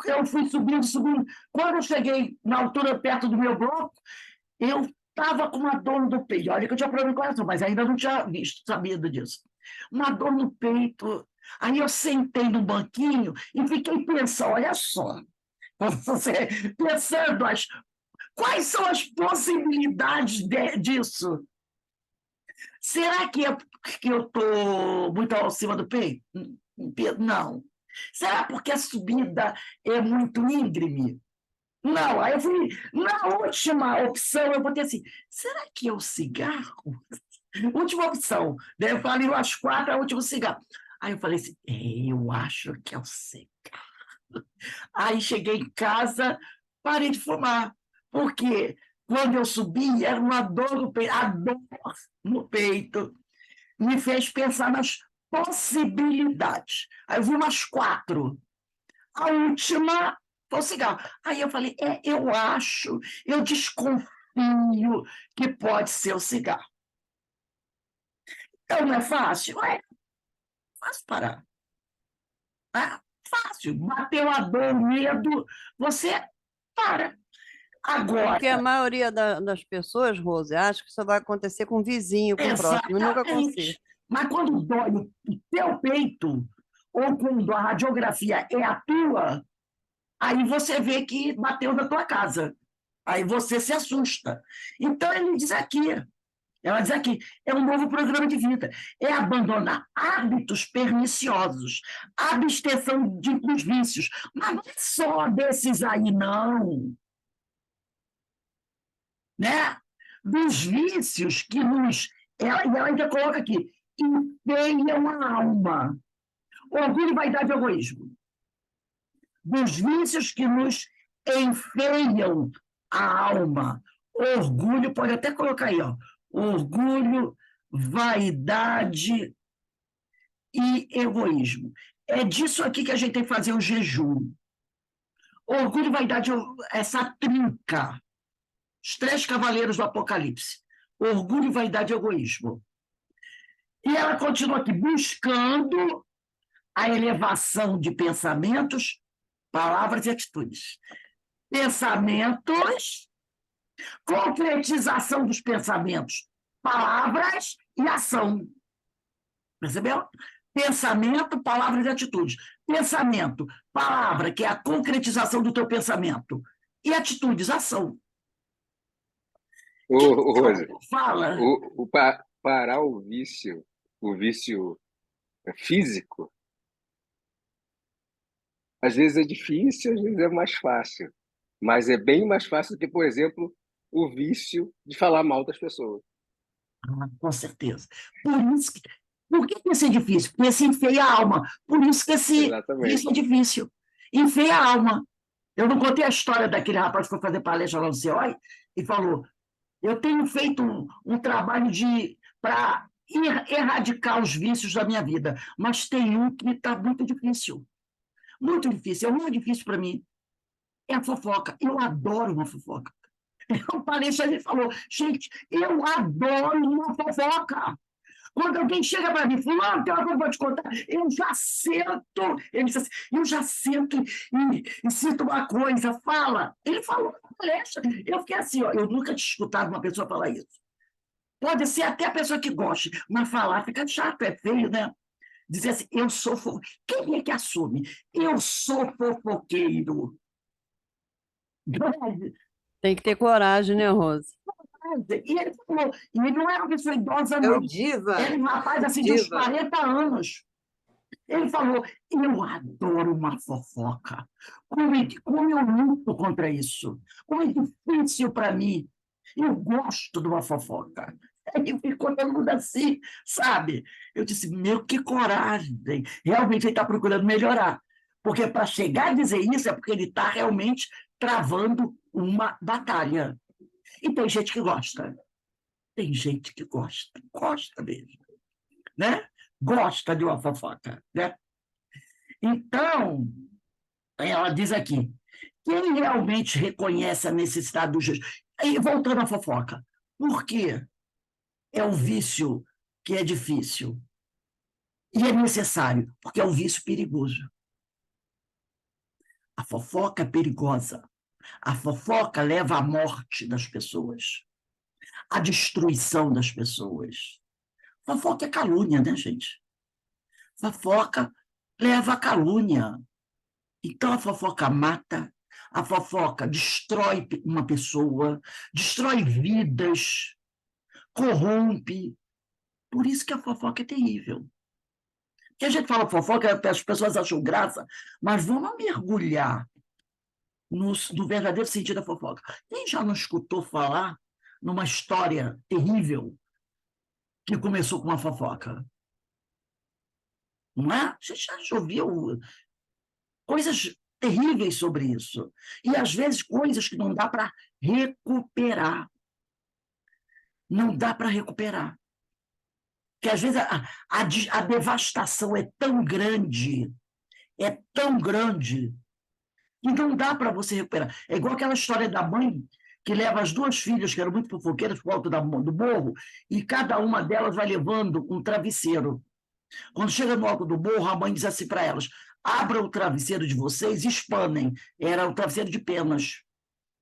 eu fui subindo. Quando eu cheguei na altura, perto do meu bloco, eu estava com uma dor no peito. Olha que eu tinha problema com coração, mas ainda não tinha sabido disso. Uma dor no peito. Aí eu sentei no banquinho e fiquei pensando, olha só, pensando quais são as possibilidades disso. Será que eu estou muito acima do peito? Não. Será porque a subida é muito íngreme? Não. Aí eu fui, na última opção, eu botei assim, será que é o cigarro? Última opção. Daí eu falei às 4, a última cigarro. Aí eu falei assim, eu acho que é o cigarro. Aí cheguei em casa, parei de fumar, porque quando eu subi, era uma dor no peito, a dor no peito me fez pensar nas possibilidades. Aí eu vi umas 4. A última foi o cigarro. Aí eu falei, eu acho, eu desconfio que pode ser o cigarro. Então, não é fácil? É fácil parar. Fácil. Bateu a dor, o medo, você para. Agora. Porque a maioria das pessoas, Rose, acha que isso vai acontecer com o vizinho, com o próximo, e nunca consigo. Mas quando dói o teu peito, ou quando a radiografia é a tua, aí você vê que bateu na tua casa. Aí você se assusta. Então, ela diz aqui, é um novo programa de vida. É abandonar hábitos perniciosos, abstenção dos vícios. Mas não é só desses aí, não. Né? Dos vícios que nos... Ela ainda coloca aqui, enfeiam a alma. Orgulho, vaidade e egoísmo. Dos vícios que nos enfeiam a alma. Orgulho, pode até colocar aí, ó. Orgulho, vaidade e egoísmo. É disso aqui que a gente tem que fazer o jejum. Orgulho, vaidade, essa trinca. Os 3 cavaleiros do Apocalipse. Orgulho, vaidade e egoísmo. E ela continua aqui, buscando a elevação de pensamentos, palavras e atitudes. Pensamentos, concretização dos pensamentos. palavras e ação. Percebeu? Pensamento, palavras e atitudes. Pensamento, palavra, que é a concretização do teu pensamento. E atitudes, ação. Ô, Rose, Fala. parar o vício físico, às vezes é difícil, às vezes é mais fácil. Mas é bem mais fácil do que, por exemplo, o vício de falar mal das pessoas. Com certeza. Por que isso é difícil? Porque se enfeia a alma. Por isso que Exatamente. isso é difícil. Enfeia a alma. Eu não contei a história daquele rapaz que foi fazer palestra lá no CEOI e falou: eu tenho feito um trabalho para erradicar os vícios da minha vida, mas tem um que está muito difícil. Muito difícil. É muito difícil para mim. É a fofoca. Eu adoro uma fofoca. Eu palestra, ele falou: gente, eu adoro uma fofoca. Quando alguém chega para mim, fulano, tem uma coisa para te contar, eu já sento, ele disse assim, eu já sento e sinto uma coisa, fala. Ele falou na palestra. Eu fiquei assim, ó, eu nunca tinha escutado uma pessoa falar isso. Pode ser até a pessoa que goste, mas falar fica chato, é feio, né? Dizer assim, eu sou fofoqueiro. Quem é que assume? Eu sou fofoqueiro. Tem que ter coragem, né, Rose? E ele falou, e ele não era uma pessoa idosa, É não. o diva. Era um rapaz assim, de uns Diva. 40 anos. Ele falou, eu adoro uma fofoca. Como eu luto contra isso. Como é difícil para mim. Eu gosto de uma fofoca. Aí ficou todo mundo assim, sabe? Eu disse, meu, que coragem. Realmente ele está procurando melhorar. Porque para chegar a dizer isso é porque ele está realmente travando uma batalha. E tem gente que gosta. Tem gente que gosta mesmo, né? Gosta de uma fofoca, né? Então, ela diz aqui, quem realmente reconhece a necessidade do jejum? E voltando à fofoca, por quê? É um vício que é difícil e é necessário, porque é um vício perigoso. A fofoca é perigosa. A fofoca leva à morte das pessoas, à destruição das pessoas. Fofoca é calúnia, né, gente? Fofoca leva à calúnia. Então, a fofoca mata, a fofoca destrói uma pessoa, destrói vidas, corrompe. Por isso que a fofoca é terrível. Que a gente fala fofoca, as pessoas acham graça, mas vamos mergulhar no verdadeiro sentido da fofoca. Quem já não escutou falar numa história terrível que começou com uma fofoca? Não é? Você já ouviu coisas terríveis sobre isso. E, às vezes, coisas que não dá para recuperar. Não dá para recuperar. Porque, às vezes, a devastação é tão grande, que não dá para você recuperar. É igual aquela história da mãe que leva as duas filhas, que eram muito fofoqueiras, para o alto do morro, e cada uma delas vai levando um travesseiro. Quando chega no alto do morro, a mãe diz assim para elas: abram o travesseiro de vocês e espanem. Era o travesseiro de penas.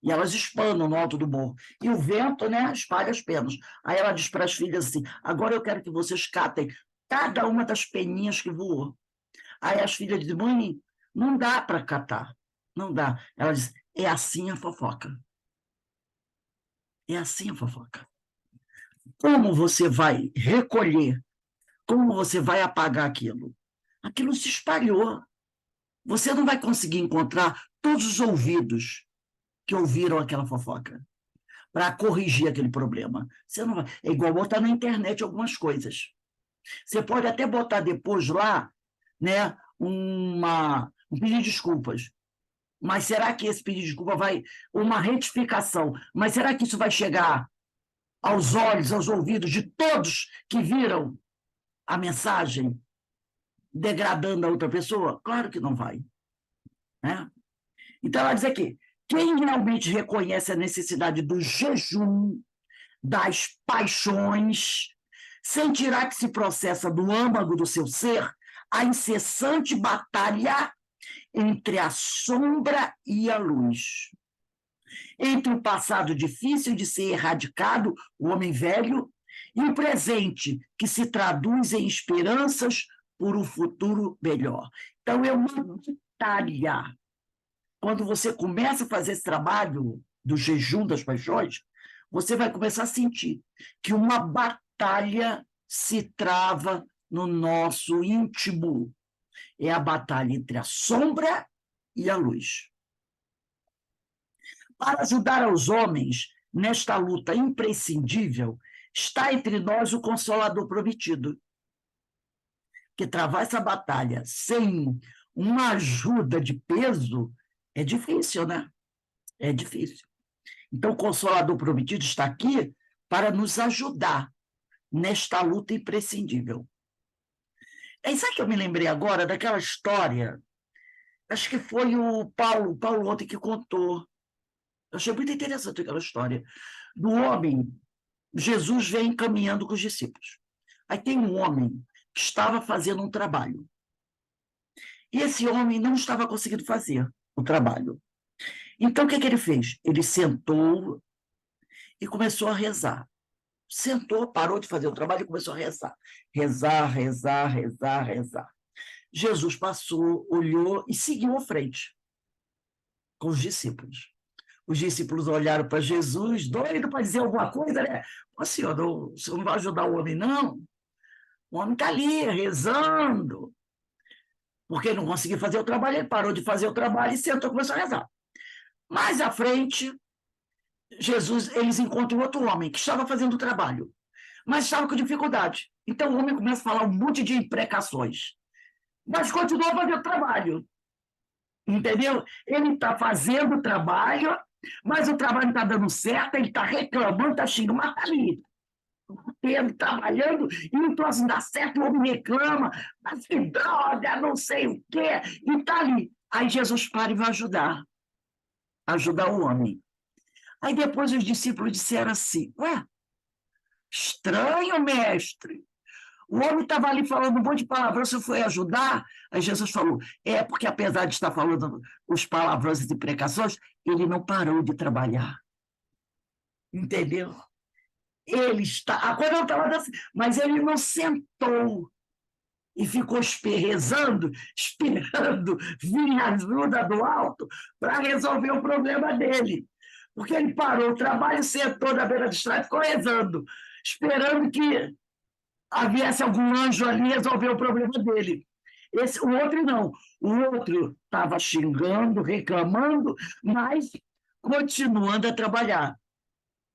E elas espanam no alto do morro. E o vento, né, espalha as penas. Aí ela diz para as filhas assim: agora eu quero que vocês catem cada uma das peninhas que voou. Aí as filhas dizem: mãe, não dá para catar. Não dá. Ela diz: é assim a fofoca. É assim a fofoca. Como você vai recolher? Como você vai apagar aquilo? Aquilo se espalhou. Você não vai conseguir encontrar todos os ouvidos que ouviram aquela fofoca para corrigir aquele problema. Você não vai. É igual botar na internet algumas coisas. Você pode até botar depois lá, né, um pedido de desculpas. Mas será que esse pedido de desculpa vai... Uma retificação. Mas será que isso vai chegar aos olhos, aos ouvidos de todos que viram a mensagem degradando a outra pessoa? Claro que não vai. Né? Então, ela diz aqui, quem realmente reconhece a necessidade do jejum, das paixões, sentirá que se processa do âmago do seu ser a incessante batalha entre a sombra e a luz. Entre o passado difícil de ser erradicado, o homem velho, E o presente, que se traduz em esperanças por um futuro melhor. Então, é uma batalha. Quando você começa a fazer esse trabalho do jejum das paixões, você vai começar a sentir que uma batalha se trava no nosso íntimo. É a batalha entre a sombra e a luz. Para ajudar aos homens nesta luta imprescindível, está entre nós o Consolador prometido. Que travar essa batalha sem uma ajuda de peso é difícil, né? É difícil. Então, o Consolador prometido está aqui para nos ajudar nesta luta imprescindível. E sabe que eu me lembrei agora daquela história? Acho que foi o Paulo ontem que contou. Eu achei muito interessante aquela história. Do homem, Jesus vem caminhando com os discípulos. Aí tem um homem que estava fazendo um trabalho. E esse homem não estava conseguindo fazer o trabalho. Então, o que ele fez? Ele sentou e começou a rezar. Sentou, parou de fazer o trabalho e começou a rezar. Rezar, rezar, rezar, rezar. Jesus passou, olhou e seguiu à frente com os discípulos. Os discípulos olharam para Jesus, doido para dizer alguma coisa, né? Pô, senhor, o senhor não vai ajudar o homem, não? O homem está ali, rezando. Porque ele não conseguiu fazer o trabalho, ele parou de fazer o trabalho e sentou e começou a rezar. Mais à frente, eles encontram outro homem que estava fazendo o trabalho, mas estava com dificuldade. Então o homem começa a falar um monte de imprecações, mas continua fazendo o trabalho. Entendeu? Ele está fazendo o trabalho, mas o trabalho não está dando certo, ele está reclamando, está xingando, mas está ali. Ele trabalhando e o troço não dá certo, o homem reclama, mas que droga, não sei o quê, e está ali. Aí Jesus para e vai ajudar o homem. Aí depois os discípulos disseram assim, ué, estranho, mestre. O homem estava ali falando um monte de palavrões, você foi ajudar? Aí Jesus falou, porque apesar de estar falando os palavrões e imprecações, ele não parou de trabalhar. Entendeu? Ele está, a coisa não estava assim, mas ele não sentou e ficou rezando, esperando vir ajuda do alto para resolver o problema dele. Porque ele parou o trabalho, sentou na beira do estrado e ficou rezando, esperando que viesse algum anjo ali resolver o problema dele. O outro não. O outro estava xingando, reclamando, mas continuando a trabalhar.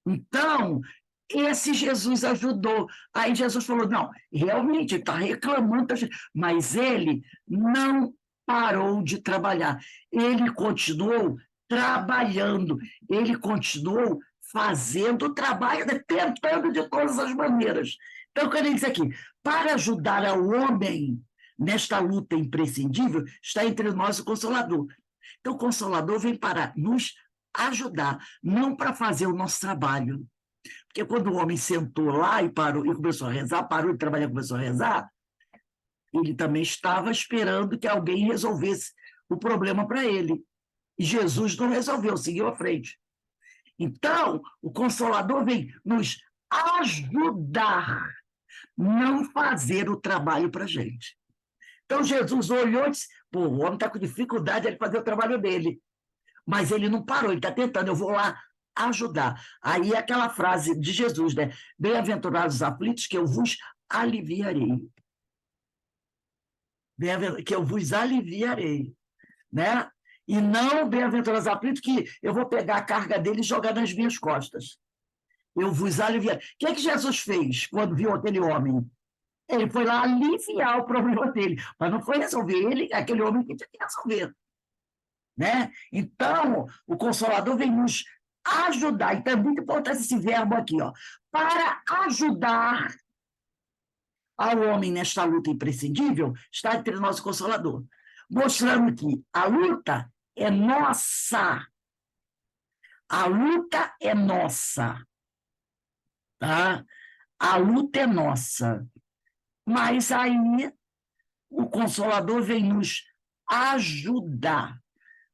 Então, esse Jesus ajudou. Aí Jesus falou, não, realmente, ele está reclamando, mas ele não parou de trabalhar. Ele continuou trabalhando, ele continuou fazendo o trabalho, tentando de todas as maneiras. Então, quando ele diz aqui, para ajudar ao homem nesta luta imprescindível, está entre nós o Consolador. Então, o Consolador vem para nos ajudar, não para fazer o nosso trabalho. Porque quando o homem sentou lá e parou e começou a rezar, parou de trabalhar e começou a rezar, ele também estava esperando que alguém resolvesse o problema para ele. E Jesus não resolveu, seguiu à frente. Então, o Consolador vem nos ajudar, não fazer o trabalho para a gente. Então, Jesus olhou e disse, pô, o homem está com dificuldade de fazer o trabalho dele. Mas ele não parou, ele está tentando, eu vou lá ajudar. Aí é aquela frase de Jesus, né? Bem-aventurados os aflitos, que eu vos aliviarei. Que eu vos aliviarei, né? E não bem-aventurados os aflitos, que eu vou pegar a carga dele e jogar nas minhas costas. Eu vos aliviarei. O que é que Jesus fez quando viu aquele homem? Ele foi lá aliviar o problema dele, mas não foi resolver ele, aquele homem que tinha que resolver. Né? Então, o Consolador vem nos ajudar, então é muito importante esse verbo aqui, ó, para ajudar ao homem nesta luta imprescindível, está entre nós o Consolador, mostrando que a luta é nossa. A luta é nossa. Tá? A luta é nossa. Mas aí o Consolador vem nos ajudar.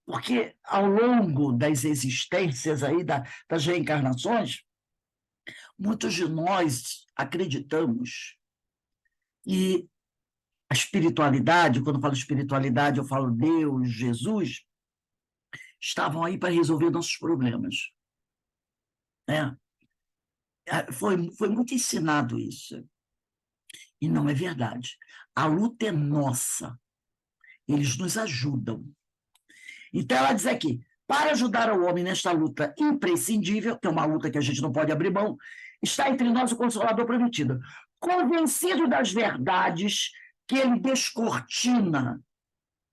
Porque ao longo das existências aí, das reencarnações, muitos de nós acreditamos que a espiritualidade, quando eu falo espiritualidade, eu falo Deus, Jesus, estavam aí para resolver nossos problemas. Né? Foi muito ensinado isso. E não é verdade. A luta é nossa. Eles nos ajudam. Então, ela diz aqui, para ajudar o homem nesta luta imprescindível, que é uma luta que a gente não pode abrir mão, está entre nós o Consolador prometido, convencido das verdades que ele descortina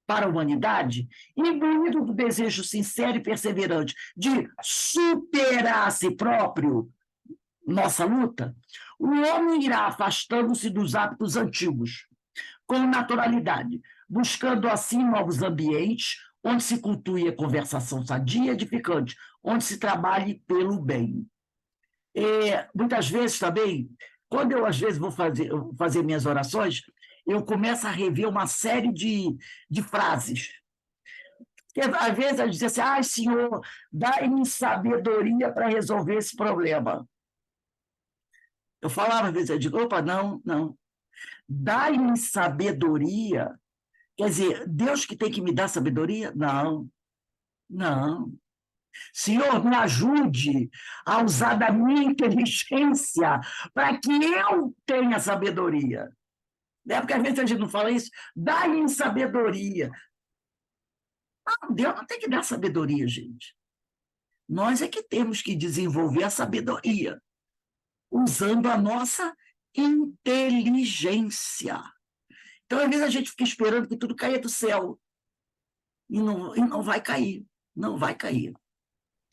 para a humanidade, imbuído do desejo sincero e perseverante de superar a si próprio, nossa luta, o homem irá afastando-se dos hábitos antigos, com naturalidade, buscando assim novos ambientes, onde se cultue a conversação sadia e edificante, onde se trabalhe pelo bem. Muitas vezes também, quando eu às vezes vou fazer minhas orações, eu começo a rever uma série de frases. Porque, às vezes eu dizia assim, ai, Senhor, dai-me sabedoria para resolver esse problema. Eu falava, às vezes, eu digo, opa, não. Dai-me sabedoria. Quer dizer, Deus que tem que me dar sabedoria? Não. Senhor, me ajude a usar da minha inteligência para que eu tenha sabedoria. Porque às vezes a gente não fala isso. Dai-me sabedoria. Deus não tem que dar sabedoria, gente. Nós é que temos que desenvolver a sabedoria, usando a nossa inteligência. Então, às vezes, a gente fica esperando que tudo caia do céu. E não vai cair. Não vai cair.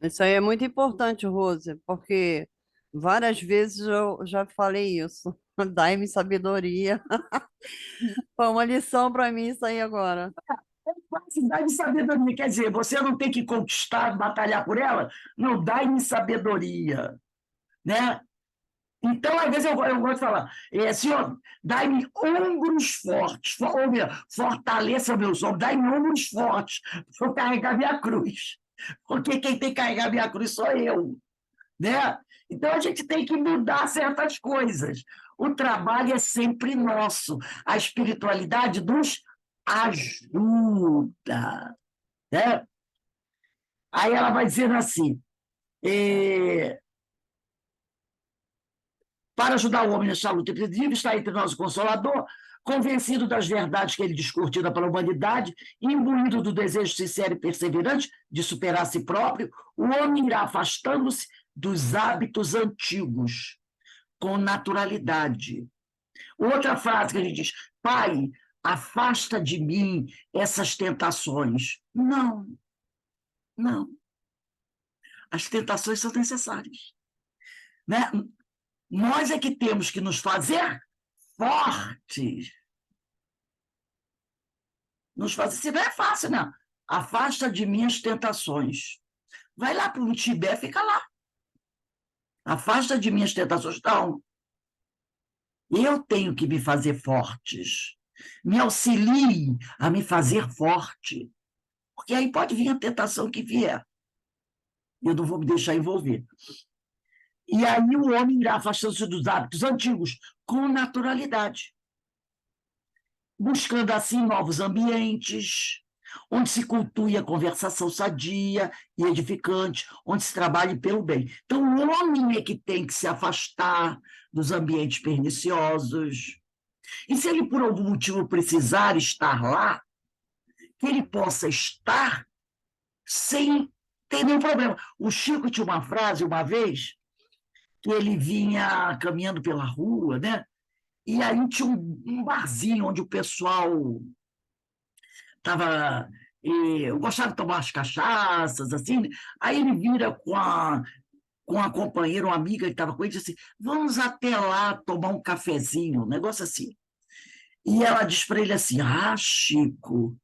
Isso aí é muito importante, Rose, porque várias vezes eu já falei isso. Dai-me sabedoria. Foi uma lição para mim isso aí agora. Dai-me sabedoria. Quer dizer, você não tem que conquistar, batalhar por ela. Não, dai-me sabedoria. Né? Então, às vezes, eu gosto de falar, Senhor, dai-me ombros fortes, fortaleça meus ombros, dai-me ombros fortes para eu carregar minha cruz. Porque quem tem que carregar minha cruz sou eu. Né? Então, a gente tem que mudar certas coisas. O trabalho é sempre nosso. A espiritualidade nos ajuda. Né? Aí ela vai dizendo assim, para ajudar o homem nesta luta imprescindível, está entre nós o Consolador, convencido das verdades que ele descortina para a humanidade, imbuído do desejo sincero e perseverante de superar a si próprio, o homem irá afastando-se dos hábitos antigos, com naturalidade. Outra frase que a gente diz, Pai, afasta de mim essas tentações. Não. As tentações são necessárias. Né? Nós é que temos que nos fazer fortes. Se não é fácil, não. Afasta de mim as tentações. Vai lá para o Tibete, fica lá. Afasta de mim as tentações. Não. Eu tenho que me fazer fortes. Me auxilie a me fazer forte. Porque aí pode vir a tentação que vier. Eu não vou me deixar envolver. E aí o homem irá afastando-se dos hábitos antigos com naturalidade, buscando assim novos ambientes, onde se cultue a conversação sadia e edificante, onde se trabalhe pelo bem. Então, o homem é que tem que se afastar dos ambientes perniciosos. E se ele, por algum motivo, precisar estar lá, que ele possa estar sem ter nenhum problema. O Chico tinha uma frase, uma vez, que ele vinha caminhando pela rua, né? E aí tinha um barzinho onde o pessoal estava... Eu gostava de tomar as cachaças, assim. Aí ele vira com a companheira, uma amiga que estava com ele, e disse assim, vamos até lá tomar um cafezinho, um negócio assim. E ela diz para ele assim, Chico,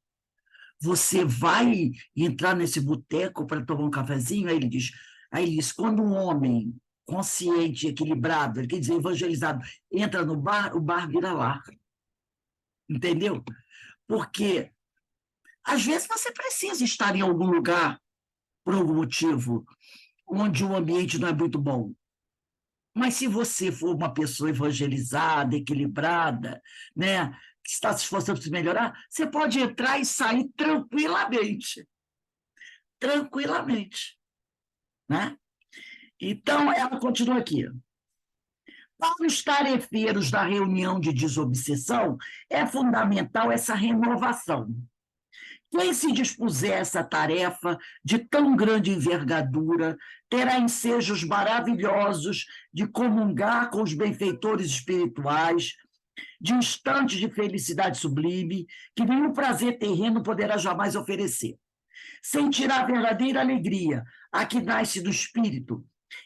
você vai entrar nesse boteco para tomar um cafezinho? Aí ele diz, quando um homem consciente, equilibrado, ele quer dizer, evangelizado, entra no bar, o bar vira lar. Entendeu? Porque, às vezes, você precisa estar em algum lugar, por algum motivo, onde o ambiente não é muito bom. Mas se você for uma pessoa evangelizada, equilibrada, né, que está se esforçando para se melhorar, você pode entrar e sair tranquilamente. Tranquilamente. Né? Então, ela continua aqui. Para os tarefeiros da reunião de desobsessão, é fundamental essa renovação. Quem se dispuser a essa tarefa de tão grande envergadura terá ensejos maravilhosos de comungar com os benfeitores espirituais, de instantes de felicidade sublime, que nenhum prazer terreno poderá jamais oferecer. Sentirá a verdadeira alegria, a que nasce do espírito,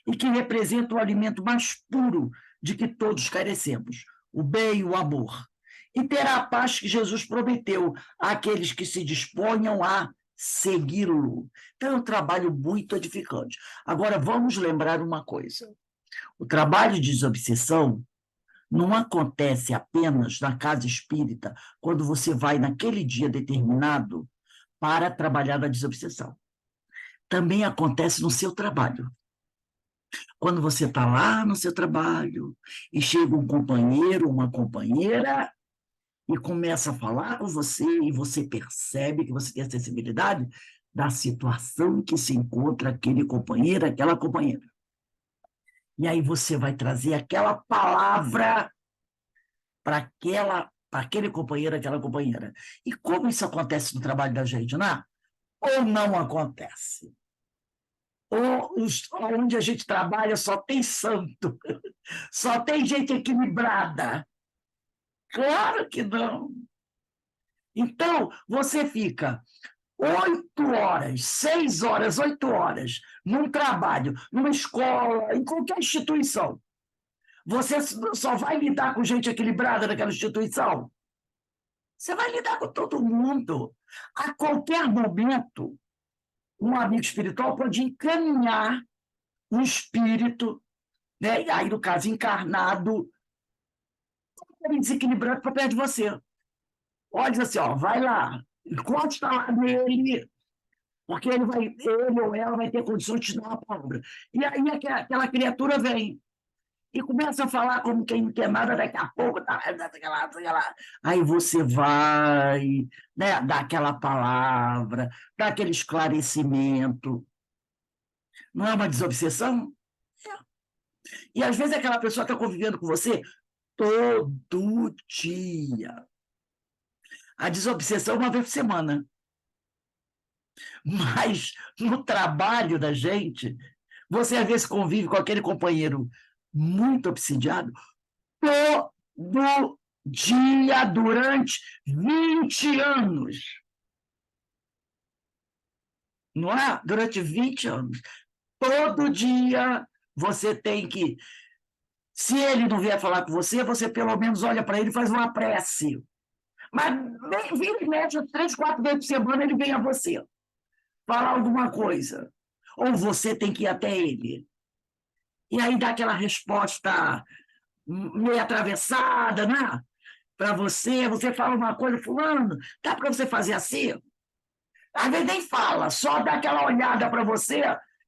e que representa o alimento mais puro de que todos carecemos, o bem e o amor. E terá a paz que Jesus prometeu àqueles que se disponham a segui-lo. Então, é um trabalho muito edificante. Agora, vamos lembrar uma coisa. O trabalho de desobsessão não acontece apenas na casa espírita, quando você vai naquele dia determinado para trabalhar na desobsessão. Também acontece no seu trabalho. Quando você está lá no seu trabalho e chega um companheiro, uma companheira, e começa a falar com você, e você percebe que você tem a sensibilidade da situação que se encontra aquele companheiro, aquela companheira. E aí você vai trazer aquela palavra para aquele companheiro, aquela companheira. E como isso acontece no trabalho da gente, não é? Ou não acontece? Onde a gente trabalha só tem santo, só tem gente equilibrada. Claro que não. Então, você fica 8 horas, 6 horas, 8 horas num trabalho, numa escola, em qualquer instituição. Você só vai lidar com gente equilibrada naquela instituição? Você vai lidar com todo mundo. A qualquer momento, um amigo espiritual pode encaminhar um espírito, né? E aí, no caso, encarnado, desequilibrado para perto de você. Olha, diz assim, ó, vai lá, encosta lá nele, porque ele ou ela vai ter condições de te dar uma palavra. E aí aquela criatura vem e começa a falar como quem não quer nada, daqui a pouco, aí você vai, né, dar aquela palavra, dar aquele esclarecimento. Não é uma desobsessão? É. E às vezes aquela pessoa está convivendo com você todo dia. A desobsessão é uma vez por semana. Mas no trabalho da gente, você às vezes convive com aquele companheiro muito obsidiado todo dia durante 20 anos. Não é? Durante 20 anos. Todo dia você tem que... Se ele não vier falar com você, você pelo menos olha para ele e faz uma prece. Mas vira em média 3, 4 vezes por semana ele vem a você falar alguma coisa. Ou você tem que ir até ele. E aí dá aquela resposta meio atravessada, né? Para você fala uma coisa, fulano, dá para você fazer assim? Às vezes nem fala, só dá aquela olhada para você,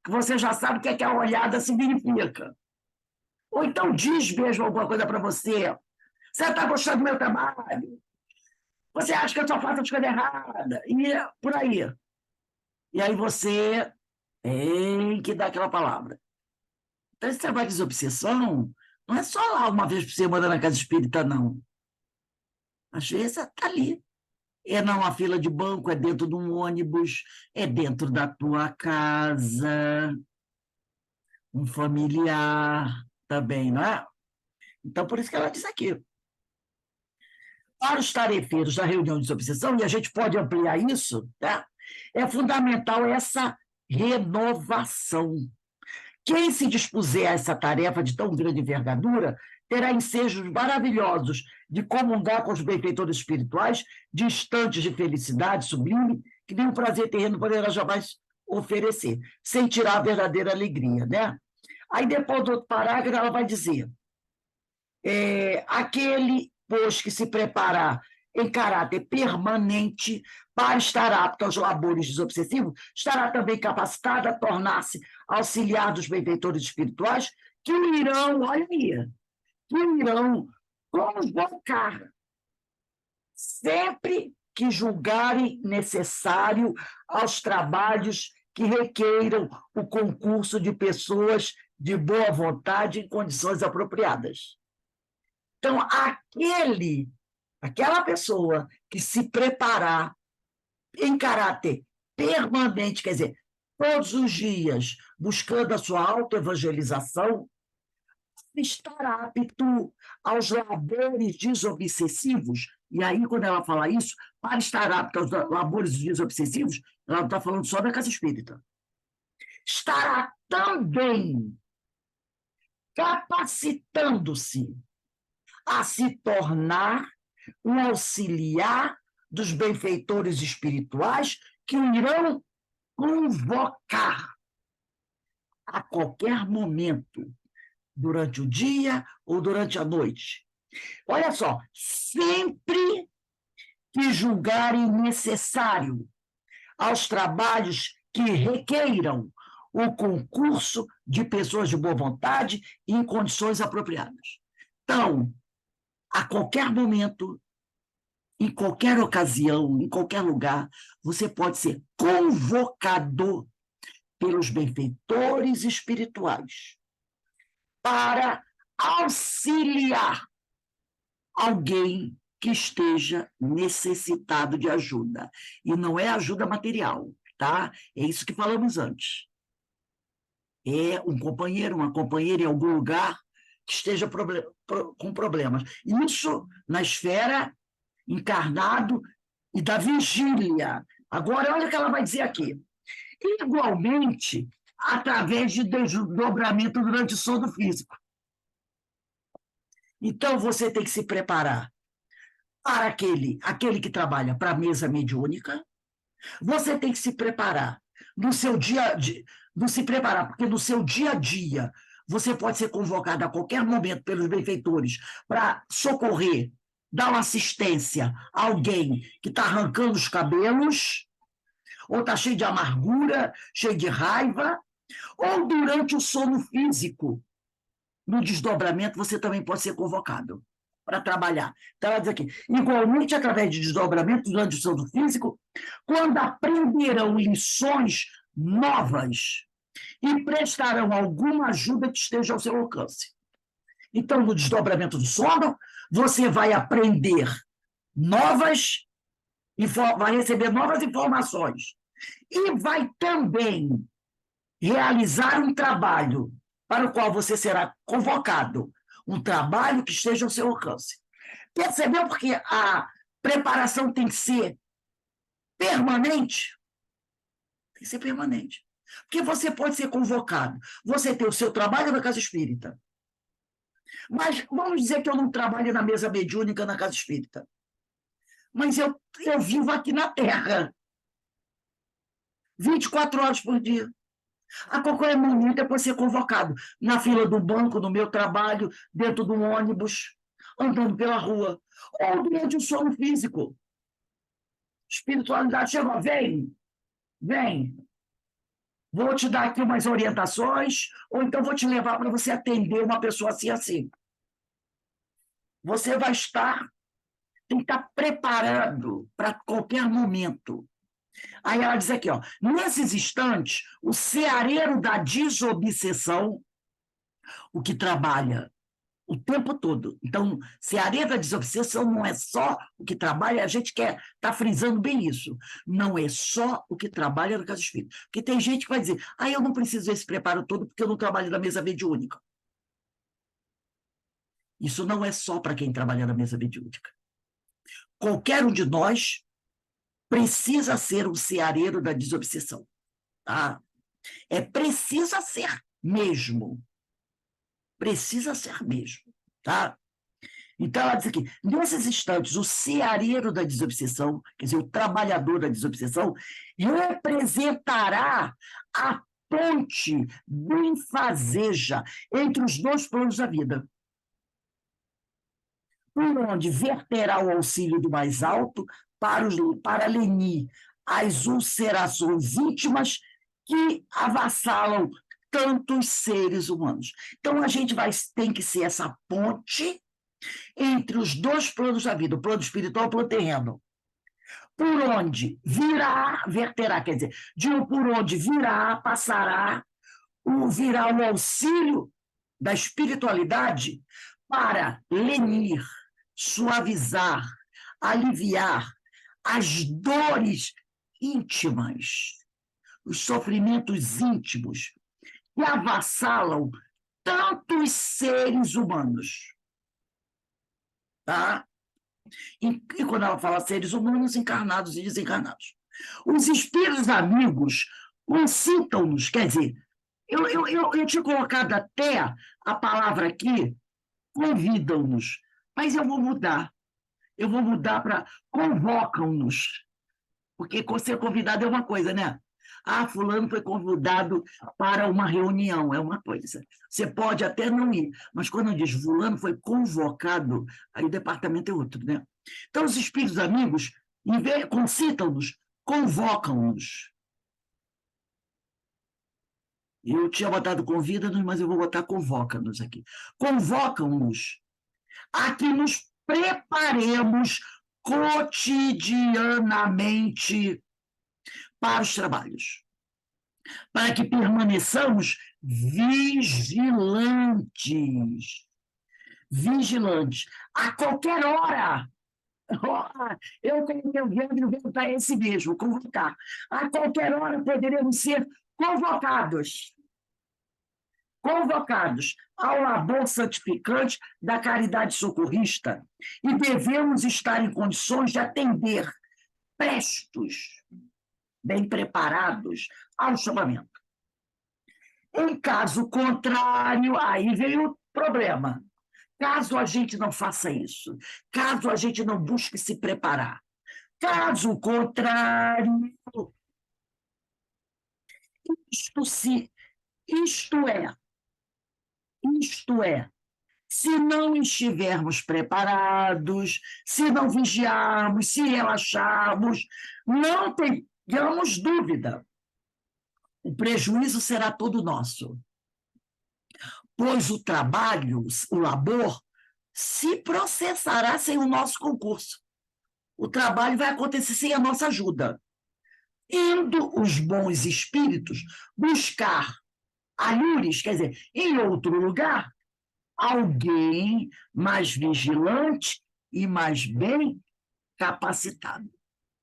que você já sabe o que aquela olhada significa. Ou então diz mesmo alguma coisa para você. Você está gostando do meu trabalho? Você acha que eu só faço as coisas erradas? E por aí. E aí você tem que dar aquela palavra. Então, esse trabalho de desobsessão não é só lá uma vez por semana na casa espírita, não. Às vezes está ali. É numa fila de banco, é dentro de um ônibus, é dentro da tua casa, um familiar também, não é? Então, por isso que ela diz aqui. Para os tarefeiros da reunião de desobsessão, e a gente pode ampliar isso, tá? É fundamental essa renovação. Quem se dispuser a essa tarefa de tão grande envergadura terá ensejos maravilhosos de comungar com os benfeitores espirituais, de instantes de felicidade sublime, que nenhum prazer terreno poderá jamais oferecer, sentirá a verdadeira alegria, né? Aí, depois do outro parágrafo, ela vai dizer: aquele, pois, que se preparar em caráter permanente para estar apto aos labores desobsessivos, estará também capacitado a tornar-se auxiliar dos benfeitores espirituais que o irão, olha aí, que o irão convocar sempre que julgarem necessário aos trabalhos que requeiram o concurso de pessoas de boa vontade em condições apropriadas. Então, aquela pessoa que se preparar em caráter permanente, quer dizer, todos os dias, buscando a sua autoevangelização, estar apto aos labores desobsessivos. E aí, quando ela fala isso, para estar apto aos labores desobsessivos, ela não está falando só da casa espírita. Estará também capacitando-se a se tornar um auxiliar dos benfeitores espirituais que o irão convocar a qualquer momento, durante o dia ou durante a noite. Olha só, sempre que julgarem necessário aos trabalhos que requeiram o concurso de pessoas de boa vontade e em condições apropriadas. Então, a qualquer momento, em qualquer ocasião, em qualquer lugar, você pode ser convocado pelos benfeitores espirituais para auxiliar alguém que esteja necessitado de ajuda. E não é ajuda material, tá? É isso que falamos antes. É um companheiro, uma companheira em algum lugar que esteja com problemas. Isso na esfera encarnado e da vigília. Agora, olha o que ela vai dizer aqui. Igualmente, através de desdobramento durante o sono físico. Então, você tem que se preparar para aquele que trabalha para a mesa mediúnica. Você tem que se preparar no seu dia a dia, não se preparar, porque no seu dia a dia você pode ser convocado a qualquer momento pelos benfeitores para socorrer, dar uma assistência a alguém que está arrancando os cabelos, ou está cheio de amargura, cheio de raiva, ou durante o sono físico. No desdobramento, você também pode ser convocado para trabalhar. Então, ela diz aqui, igualmente através de desdobramento durante o sono físico, quando aprenderão lições novas e prestarão alguma ajuda que esteja ao seu alcance. Então, no desdobramento do sono, você vai aprender vai receber novas informações e vai também realizar um trabalho para o qual você será convocado, um trabalho que esteja ao seu alcance. Percebeu porque a preparação tem que ser permanente? Tem que ser permanente. Porque você pode ser convocado, você tem o seu trabalho na casa espírita, mas vamos dizer que eu não trabalho na mesa mediúnica na casa espírita, mas eu vivo aqui na Terra, 24 horas por dia. A qualquer momento eu posso ser convocado na fila do banco, no meu trabalho, dentro de um ônibus, andando pela rua, ou durante o sono físico. Espiritualidade chegou, vem, vou te dar aqui umas orientações, ou então vou te levar para você atender uma pessoa assim. Você vai tem que estar preparado para qualquer momento. Aí ela diz aqui, ó, nesses instantes, o ceareiro da desobsessão, o que trabalha o tempo todo. Então, ceareiro da desobsessão não é só o que trabalha, a gente está frisando bem isso. Não é só o que trabalha na casa espírita. Porque tem gente que vai dizer, eu não preciso desse preparo todo porque eu não trabalho na mesa mediúnica. Isso não é só para quem trabalha na mesa mediúnica. Qualquer um de nós precisa ser um ceareiro da desobsessão. Tá? Precisa ser mesmo. Precisa ser mesmo. Tá? Então, ela diz aqui, nesses instantes, o ceareiro da desobsessão, quer dizer, o trabalhador da desobsessão, representará a ponte benfazeja entre os dois planos da vida, por onde verterá o auxílio do mais alto para lenir as ulcerações íntimas que avassalam tantos seres humanos. Então, a gente tem que ser essa ponte entre os dois planos da vida, o plano espiritual e o plano terreno. Por onde verterá, quer dizer, por onde virá o auxílio da espiritualidade para lenir, suavizar, aliviar as dores íntimas, os sofrimentos íntimos que avassalam tantos seres humanos. Tá? E quando ela fala seres humanos, encarnados e desencarnados. Os espíritos amigos concitam-nos, quer dizer, eu tinha colocado até a palavra aqui, convidam-nos, mas eu vou mudar. Eu vou mudar para convocam-nos, porque ser convidado é uma coisa, né? Ah, fulano foi convidado para uma reunião, é uma coisa. Você pode até não ir, mas quando diz fulano foi convocado, aí o departamento é outro, né? Então, os espíritos amigos, concitam-nos, convocam-nos. Eu tinha botado convida-nos, mas eu vou botar convoca-nos aqui. Convocam-nos a que nos preparemos cotidianamente para os trabalhos, para que permaneçamos vigilantes. Vigilantes. A qualquer hora. Eu coloquei o verbo para esse mesmo, convocar. A qualquer hora poderemos ser convocados ao labor santificante da caridade socorrista e devemos estar em condições de atender, prestos, bem preparados ao chamamento. Em caso contrário, aí vem o problema. Caso a gente não faça isso, caso a gente não busque se preparar, caso contrário, isto é, se não estivermos preparados, se não vigiarmos, se relaxarmos, não tenhamos dúvida, o prejuízo será todo nosso. Pois o trabalho, o labor, se processará sem o nosso concurso. O trabalho vai acontecer sem a nossa ajuda. Indo os bons espíritos buscar alhures, quer dizer, em outro lugar, alguém mais vigilante e mais bem capacitado.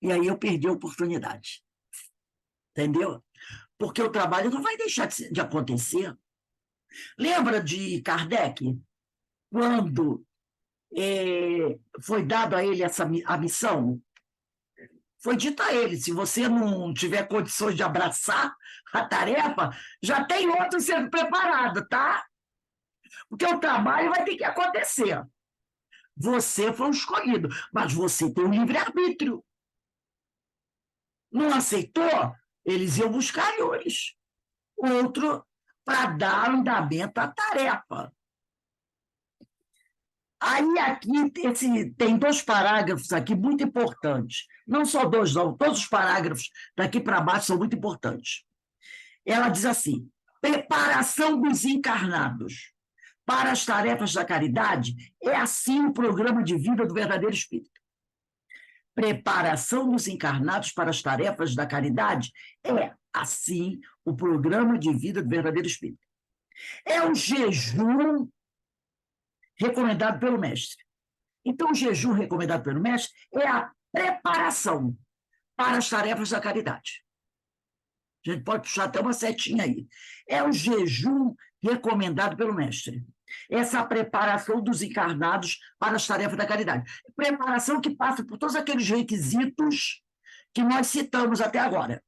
E aí eu perdi a oportunidade. Entendeu? Porque o trabalho não vai deixar de acontecer. Lembra de Kardec, quando foi dado a ele a missão? Foi dito a ele, se você não tiver condições de abraçar a tarefa, já tem outro sendo preparado, tá? Porque o trabalho vai ter que acontecer. Você foi o escolhido, mas você tem o livre-arbítrio. Não aceitou? Eles iam buscar alhures. Outro para dar andamento à tarefa. Aí aqui tem 2 parágrafos aqui muito importantes. Não só 2, não. Todos os parágrafos daqui para baixo são muito importantes. Ela diz assim: preparação dos encarnados para as tarefas da caridade é assim o programa de vida do verdadeiro espírito. Preparação dos encarnados para as tarefas da caridade é assim o programa de vida do verdadeiro espírito. É o jejum recomendado pelo mestre. Então, o jejum recomendado pelo mestre é a preparação para as tarefas da caridade. A gente pode puxar até uma setinha aí. É o jejum recomendado pelo mestre. Essa preparação dos encarnados para as tarefas da caridade. Preparação que passa por todos aqueles requisitos que nós citamos até agora.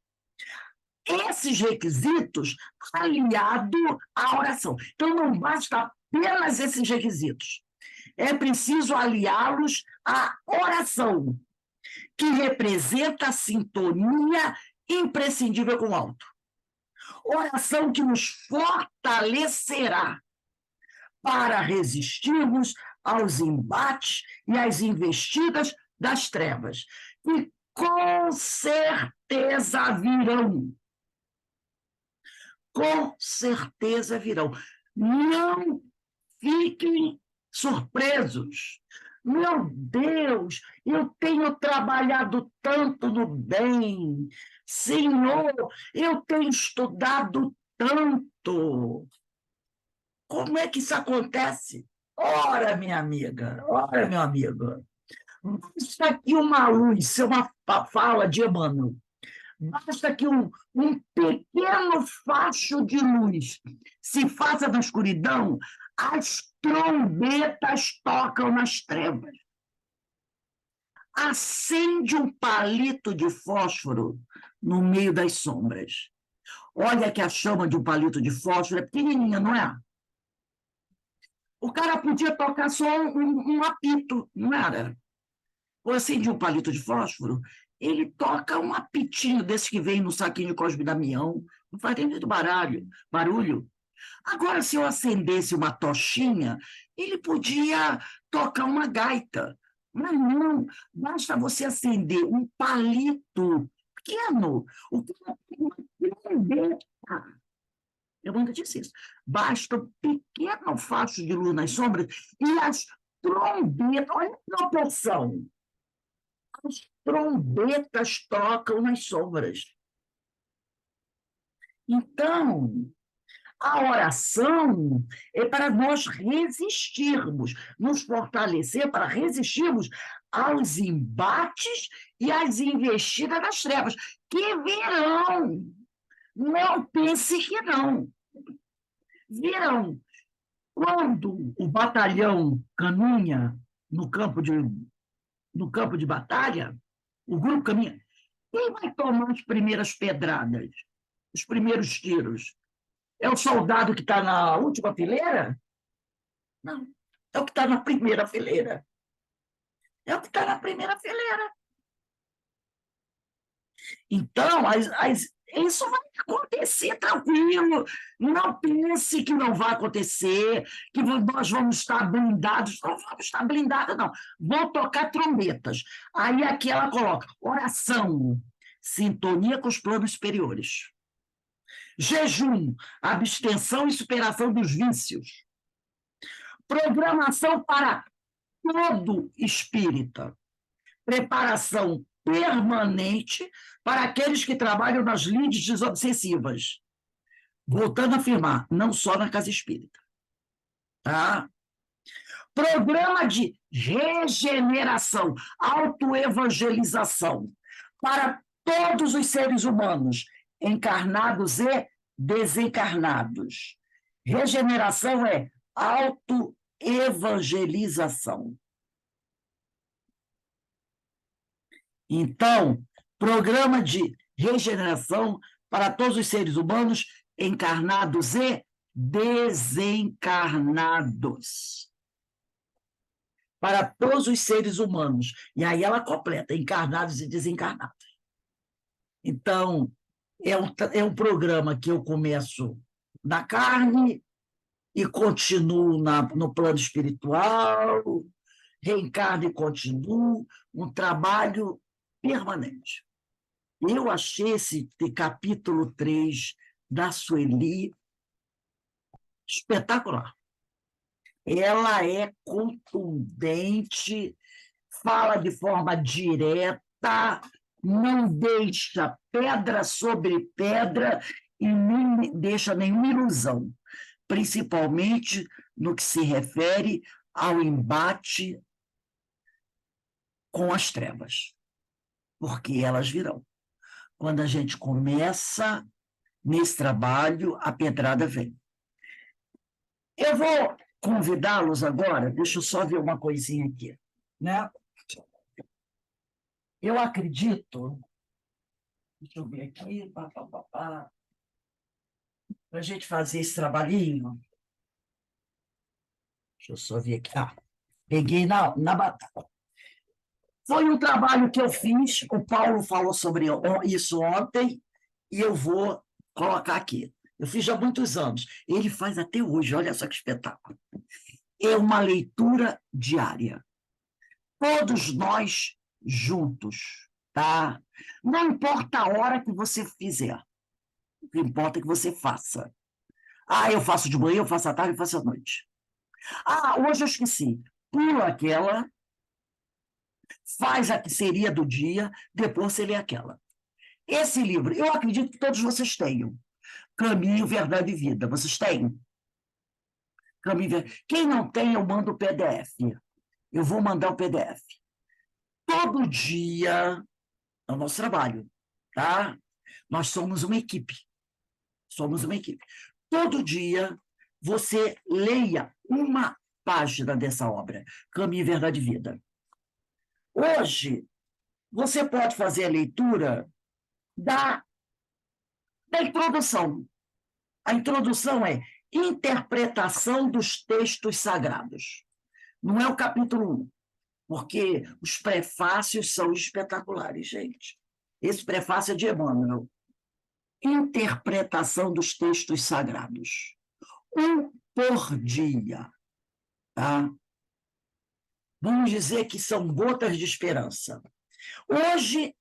Esses requisitos aliado à oração. Então, não basta apenas esses requisitos. É preciso aliá-los à oração, que representa a sintonia imprescindível com o alto. Oração que nos fortalecerá para resistirmos aos embates e às investidas das trevas, que com certeza virão. com certeza virão. Não fiquem surpresos. Meu Deus, eu tenho trabalhado tanto no bem. Senhor, eu tenho estudado tanto. Como é que isso acontece? Ora, minha amiga, ora, meu amigo. Basta que uma luz, isso é uma fala de Emmanuel, basta que um pequeno facho de luz se faça na escuridão, as trombetas tocam nas trevas. Acende um palito de fósforo no meio das sombras. Olha que a chama de um palito de fósforo é pequenininha, não é? O cara podia tocar só um apito, não era? Ou acende um palito de fósforo, ele toca um apitinho desse que vem no saquinho de Cosme e Damião, não faz nem muito barulho. Agora, se eu acendesse uma tochinha, ele podia tocar uma gaita. Mas não, basta você acender um palito pequeno, o que é uma trombeta. Eu nunca disse isso. Basta um pequeno facho de luz nas sombras e as trombetas, olha a proporção. As trombetas tocam nas sombras. Então, a oração é para nós resistirmos, nos fortalecer para resistirmos aos embates e às investidas das trevas, que virão. Não pense que não. Virão. Quando o batalhão caminha no campo de batalha, o grupo caminha, quem vai tomar as primeiras pedradas, os primeiros tiros? É o soldado que está na última fileira? Não, é o que está na primeira fileira. É o que está na primeira fileira. Então, isso vai acontecer tranquilo. Não pense que não vai acontecer, que nós vamos estar blindados. Não vamos estar blindados, não. Vão tocar trombetas. Aí aqui ela coloca oração, sintonia com os planos superiores. Jejum, abstenção e superação dos vícios. Programação para todo espírita. Preparação permanente para aqueles que trabalham nas lides desobsessivas. Voltando a afirmar, não só na casa espírita. Tá? Programa de regeneração, autoevangelização para todos os seres humanos, encarnados e desencarnados. Regeneração é autoevangelização. Então, programa de regeneração para todos os seres humanos, encarnados e desencarnados. Para todos os seres humanos. E aí ela completa, encarnados e desencarnados. Então, é um programa que eu começo na carne e continuo no plano espiritual, reencarno e continuo, um trabalho permanente. Eu achei esse capítulo 3 da Sueli espetacular. Ela é contundente, fala de forma direta, não deixa pedra sobre pedra e nem deixa nenhuma ilusão, principalmente no que se refere ao embate com as trevas, porque elas virão. Quando a gente começa nesse trabalho, a pedrada vem. Eu vou convidá-los agora, deixa eu só ver uma coisinha aqui, né? Eu acredito, deixa eu ver aqui, para a gente fazer esse trabalhinho. Deixa eu só ver aqui. Peguei na batata. Foi um trabalho que eu fiz, o Paulo falou sobre isso ontem, e eu vou colocar aqui. Eu fiz há muitos anos. Ele faz até hoje, olha só que espetáculo. É uma leitura diária. Todos nós juntos, tá? Não importa a hora que você fizer. que importa é que você faça. Ah, eu faço de manhã, eu faço à tarde, eu faço à noite. Ah, hoje eu esqueci. Pula aquela, faz a que seria do dia, depois você lê aquela. Esse livro, eu acredito que todos vocês tenham. Caminho, Verdade e Vida. Vocês têm? Quem não tem, eu mando o PDF. Eu vou mandar o PDF. Todo dia é o nosso trabalho, tá? Nós somos uma equipe. Somos uma equipe. Todo dia você leia uma página dessa obra, Caminho, Verdade e Vida. Hoje, você pode fazer a leitura da introdução. A introdução é interpretação dos textos sagrados. Não é o capítulo 1, porque os prefácios são espetaculares, gente. Esse prefácio é de Emmanuel. Interpretação dos textos sagrados. Um por dia. Tá? Vamos dizer que são gotas de esperança. Hoje,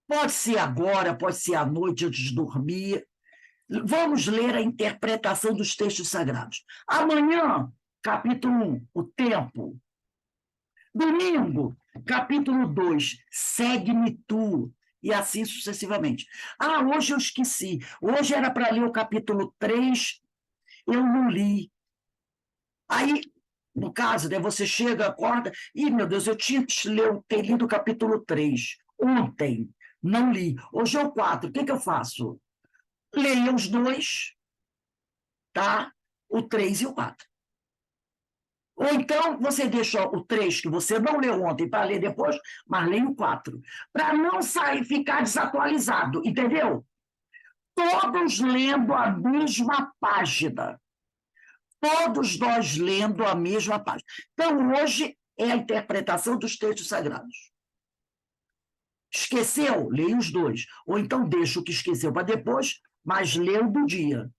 pode ser agora, pode ser à noite antes de dormir. Vamos ler a interpretação dos textos sagrados. Amanhã, capítulo 1, o tempo. Domingo, capítulo 2, segue-me tu. E assim sucessivamente. Ah, hoje eu esqueci. Hoje era para ler o capítulo 3, eu não li. Aí, no caso, né, você chega, acorda, e meu Deus, eu tinha que ter lido o capítulo 3 ontem, não li. Hoje é o 4, o que eu faço? Leia os dois, tá? O 3 e o 4. Ou então você deixa o 3 que você não leu ontem para ler depois, mas leia o 4. Para não ficar desatualizado, entendeu? Todos lendo a mesma página. Todos nós lendo a mesma página. Então, hoje é a interpretação dos textos sagrados. Esqueceu? Leia os dois. Ou então deixa o que esqueceu para depois, mas lê o do dia.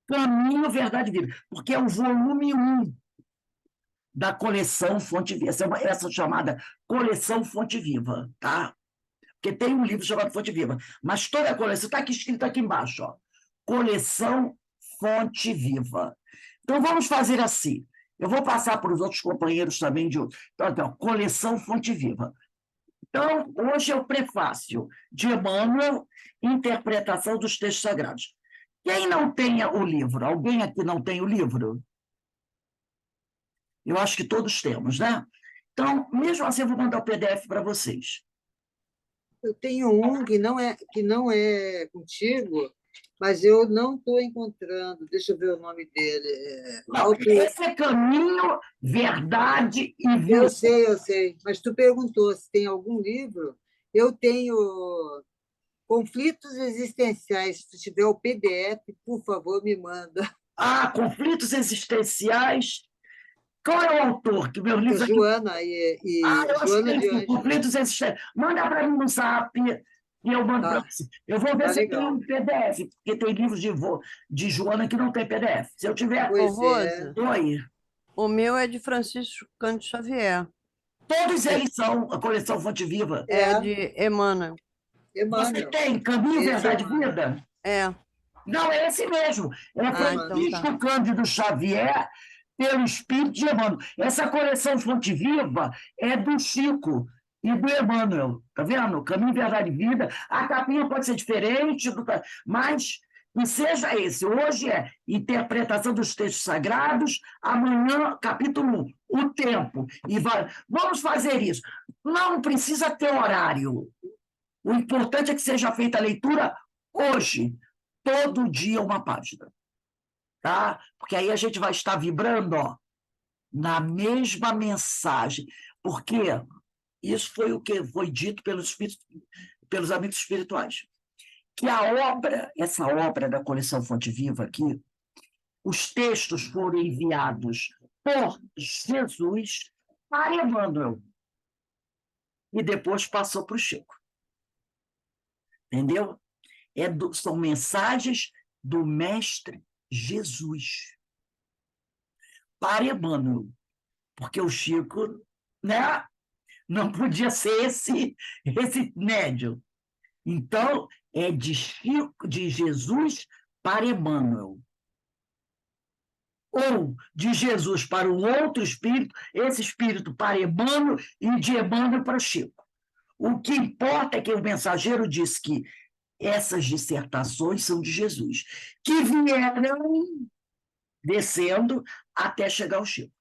Caminho, Verdade e Vida. Porque é o volume 1 da coleção Fonte Viva. Essa chamada coleção Fonte Viva, tá? Porque tem um livro chamado Fonte Viva. Mas toda a coleção está aqui escrito aqui embaixo, ó. Coleção Fonte Viva. Então, vamos fazer assim. Eu vou passar para os outros companheiros também de outro. Então, coleção Fonte Viva. Então, hoje é o prefácio de Emmanuel, interpretação dos textos sagrados. Quem não tenha o livro? Alguém aqui não tem o livro? Eu acho que todos temos, né? Então, mesmo assim, eu vou mandar o PDF para vocês. Eu tenho um que não é contigo, mas eu não estou encontrando. Deixa eu ver o nome dele. Não, esse é Caminho, Verdade e Vida. Eu sei. Mas tu perguntou se tem algum livro. Eu tenho Conflitos Existenciais. Se tiver o PDF, por favor, me manda. Ah, Conflitos Existenciais. Qual é o autor? Que meu livro Joana e eu Joana acho de que Anjos. Conflitos Existenciais. Manda para mim no Zap e eu mando para você. Eu vou ver se legal. tem um PDF, porque tem livros de Joana que não tem PDF. Se eu tiver... Pois Rose, Oi. o meu é de Francisco Cândido Xavier. Todos eles são a coleção Fonte Viva. É de Emmanuel. Você Emmanuel. tem Caminho, Esse Verdade é e Vida? É. Não, é esse mesmo. É então Francisco tá. Cândido Xavier, pelo Espírito de Emmanuel. Essa coleção Fonte Viva é do Chico e do Emmanuel. Tá vendo? Caminho, Verdade e Vida. A capinha pode ser diferente, mas que seja esse. Hoje é interpretação dos textos sagrados, amanhã, capítulo 1, o tempo. E vamos fazer isso. Não precisa ter horário. O importante é que seja feita a leitura hoje. Todo dia uma página, tá? Porque aí a gente vai estar vibrando, ó, na mesma mensagem, porque isso foi o que foi dito pelos amigos espirituais, que essa obra da coleção Fonte Viva aqui, os textos foram enviados por Jesus para Emmanuel e depois passou para o Chico. Entendeu? São mensagens do Mestre Jesus para Emmanuel, porque o Chico, né, não podia ser esse médium. Então, é de Jesus para Emmanuel. Ou de Jesus para um outro espírito, esse espírito para Emmanuel e de Emmanuel para Chico. O que importa é que o mensageiro diz que essas dissertações são de Jesus, que vieram descendo até chegar ao Chico.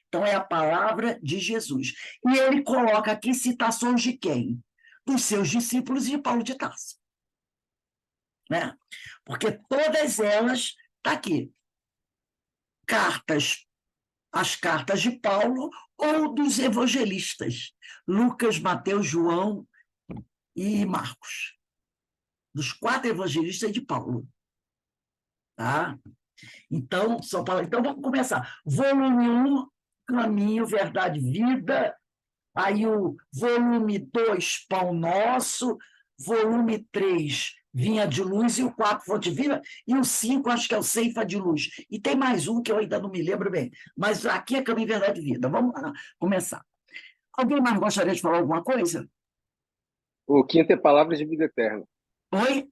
Então, é a palavra de Jesus. E ele coloca aqui citações de quem? Dos seus discípulos e de Paulo de Tarso. Né? Porque todas elas, está aqui, as cartas de Paulo ou dos evangelistas, Lucas, Mateus, João e Marcos. Dos 4 evangelistas de Paulo. Tá? Então, então, vamos começar. Volume 1, Caminho, Verdade, Vida. Aí o volume 2, Pão Nosso. Volume 3, Vinha de Luz. E o 4, Fonte Viva. E o 5, acho que é o Ceifa de Luz. E tem mais um que eu ainda não me lembro bem. Mas aqui é Caminho, Verdade, Vida. Vamos lá, começar. Alguém mais gostaria de falar alguma coisa? O quinto é Palavras de Vida Eterna. Oi?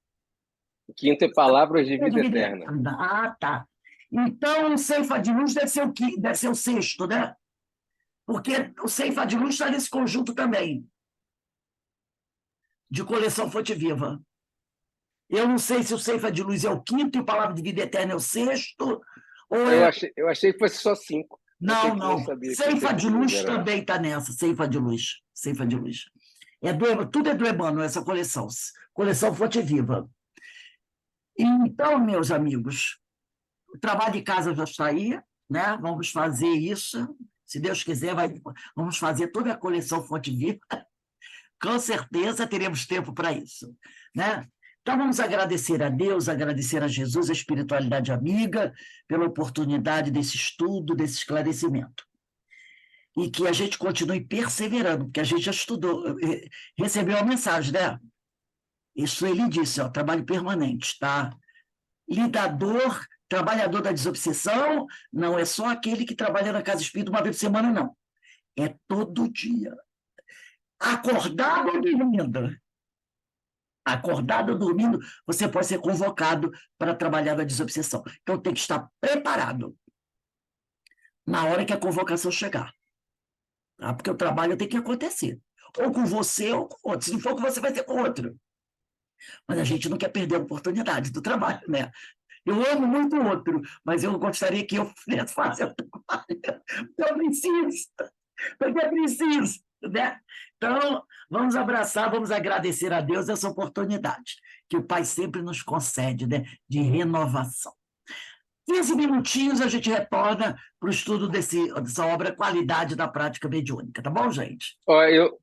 O quinto é Palavras de Vida Eterna. Ah, tá. Então, o Ceifa de Luz deve ser deve ser o 6º, né? Porque o Ceifa de Luz está nesse conjunto também, de coleção Fonte Viva. Eu não sei se o Ceifa de Luz é o 5º e o Palavra de Vida Eterna é o 6º, ou Eu achei que fosse só 5. Não. Ceifa de Luz também está nessa, Ceifa de Luz. Ceifa de Luz. Tudo é do Emmanuel, essa coleção. Coleção Fonte Viva. Então, meus amigos, o trabalho de casa já está aí, né? Vamos fazer isso. Se Deus quiser, vamos fazer toda a coleção Fonte Viva. Com certeza teremos tempo para isso, né? Então, vamos agradecer a Deus, agradecer a Jesus, a espiritualidade amiga, pela oportunidade desse estudo, desse esclarecimento. E que a gente continue perseverando, porque a gente já estudou, recebeu a mensagem, né? Isso ele disse, ó, trabalho permanente, tá? Lidador, trabalhador da desobsessão, não é só aquele que trabalha na casa espírita uma vez por semana, não. É todo dia. Acordado ou dormindo? Acordado ou dormindo, você pode ser convocado para trabalhar na desobsessão. Então, tem que estar preparado na hora que a convocação chegar. Tá? Porque o trabalho tem que acontecer. Ou com você ou com outro. Se não for com você, vai ser com outro. Mas a gente não quer perder a oportunidade do trabalho, né? Eu amo muito o outro, mas eu gostaria que eu fizesse o trabalho. Eu preciso, porque eu preciso, né? Então, vamos abraçar, vamos agradecer a Deus essa oportunidade que o Pai sempre nos concede, né? De renovação. 15 minutinhos a gente retorna para o estudo dessa obra Qualidade da Prática Mediúnica, tá bom, gente?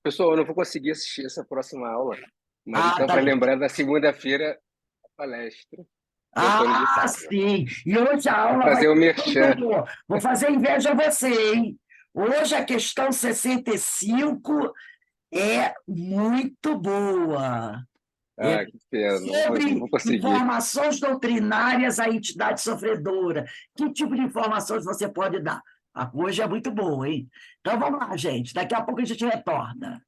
Pessoal, eu não vou conseguir assistir essa próxima aula, mas então, tá para bem. lembrar da segunda-feira, a palestra. Sim. E hoje a aula Fazer o ser merchan. muito boa. Vou fazer inveja a você, hein? Hoje a questão 65 é muito boa. Que pena, Sobre não vou conseguir. informações doutrinárias à entidade sofredora. Que tipo de informações você pode dar? Hoje é muito boa, hein? Então vamos lá, gente. Daqui a pouco a gente retorna.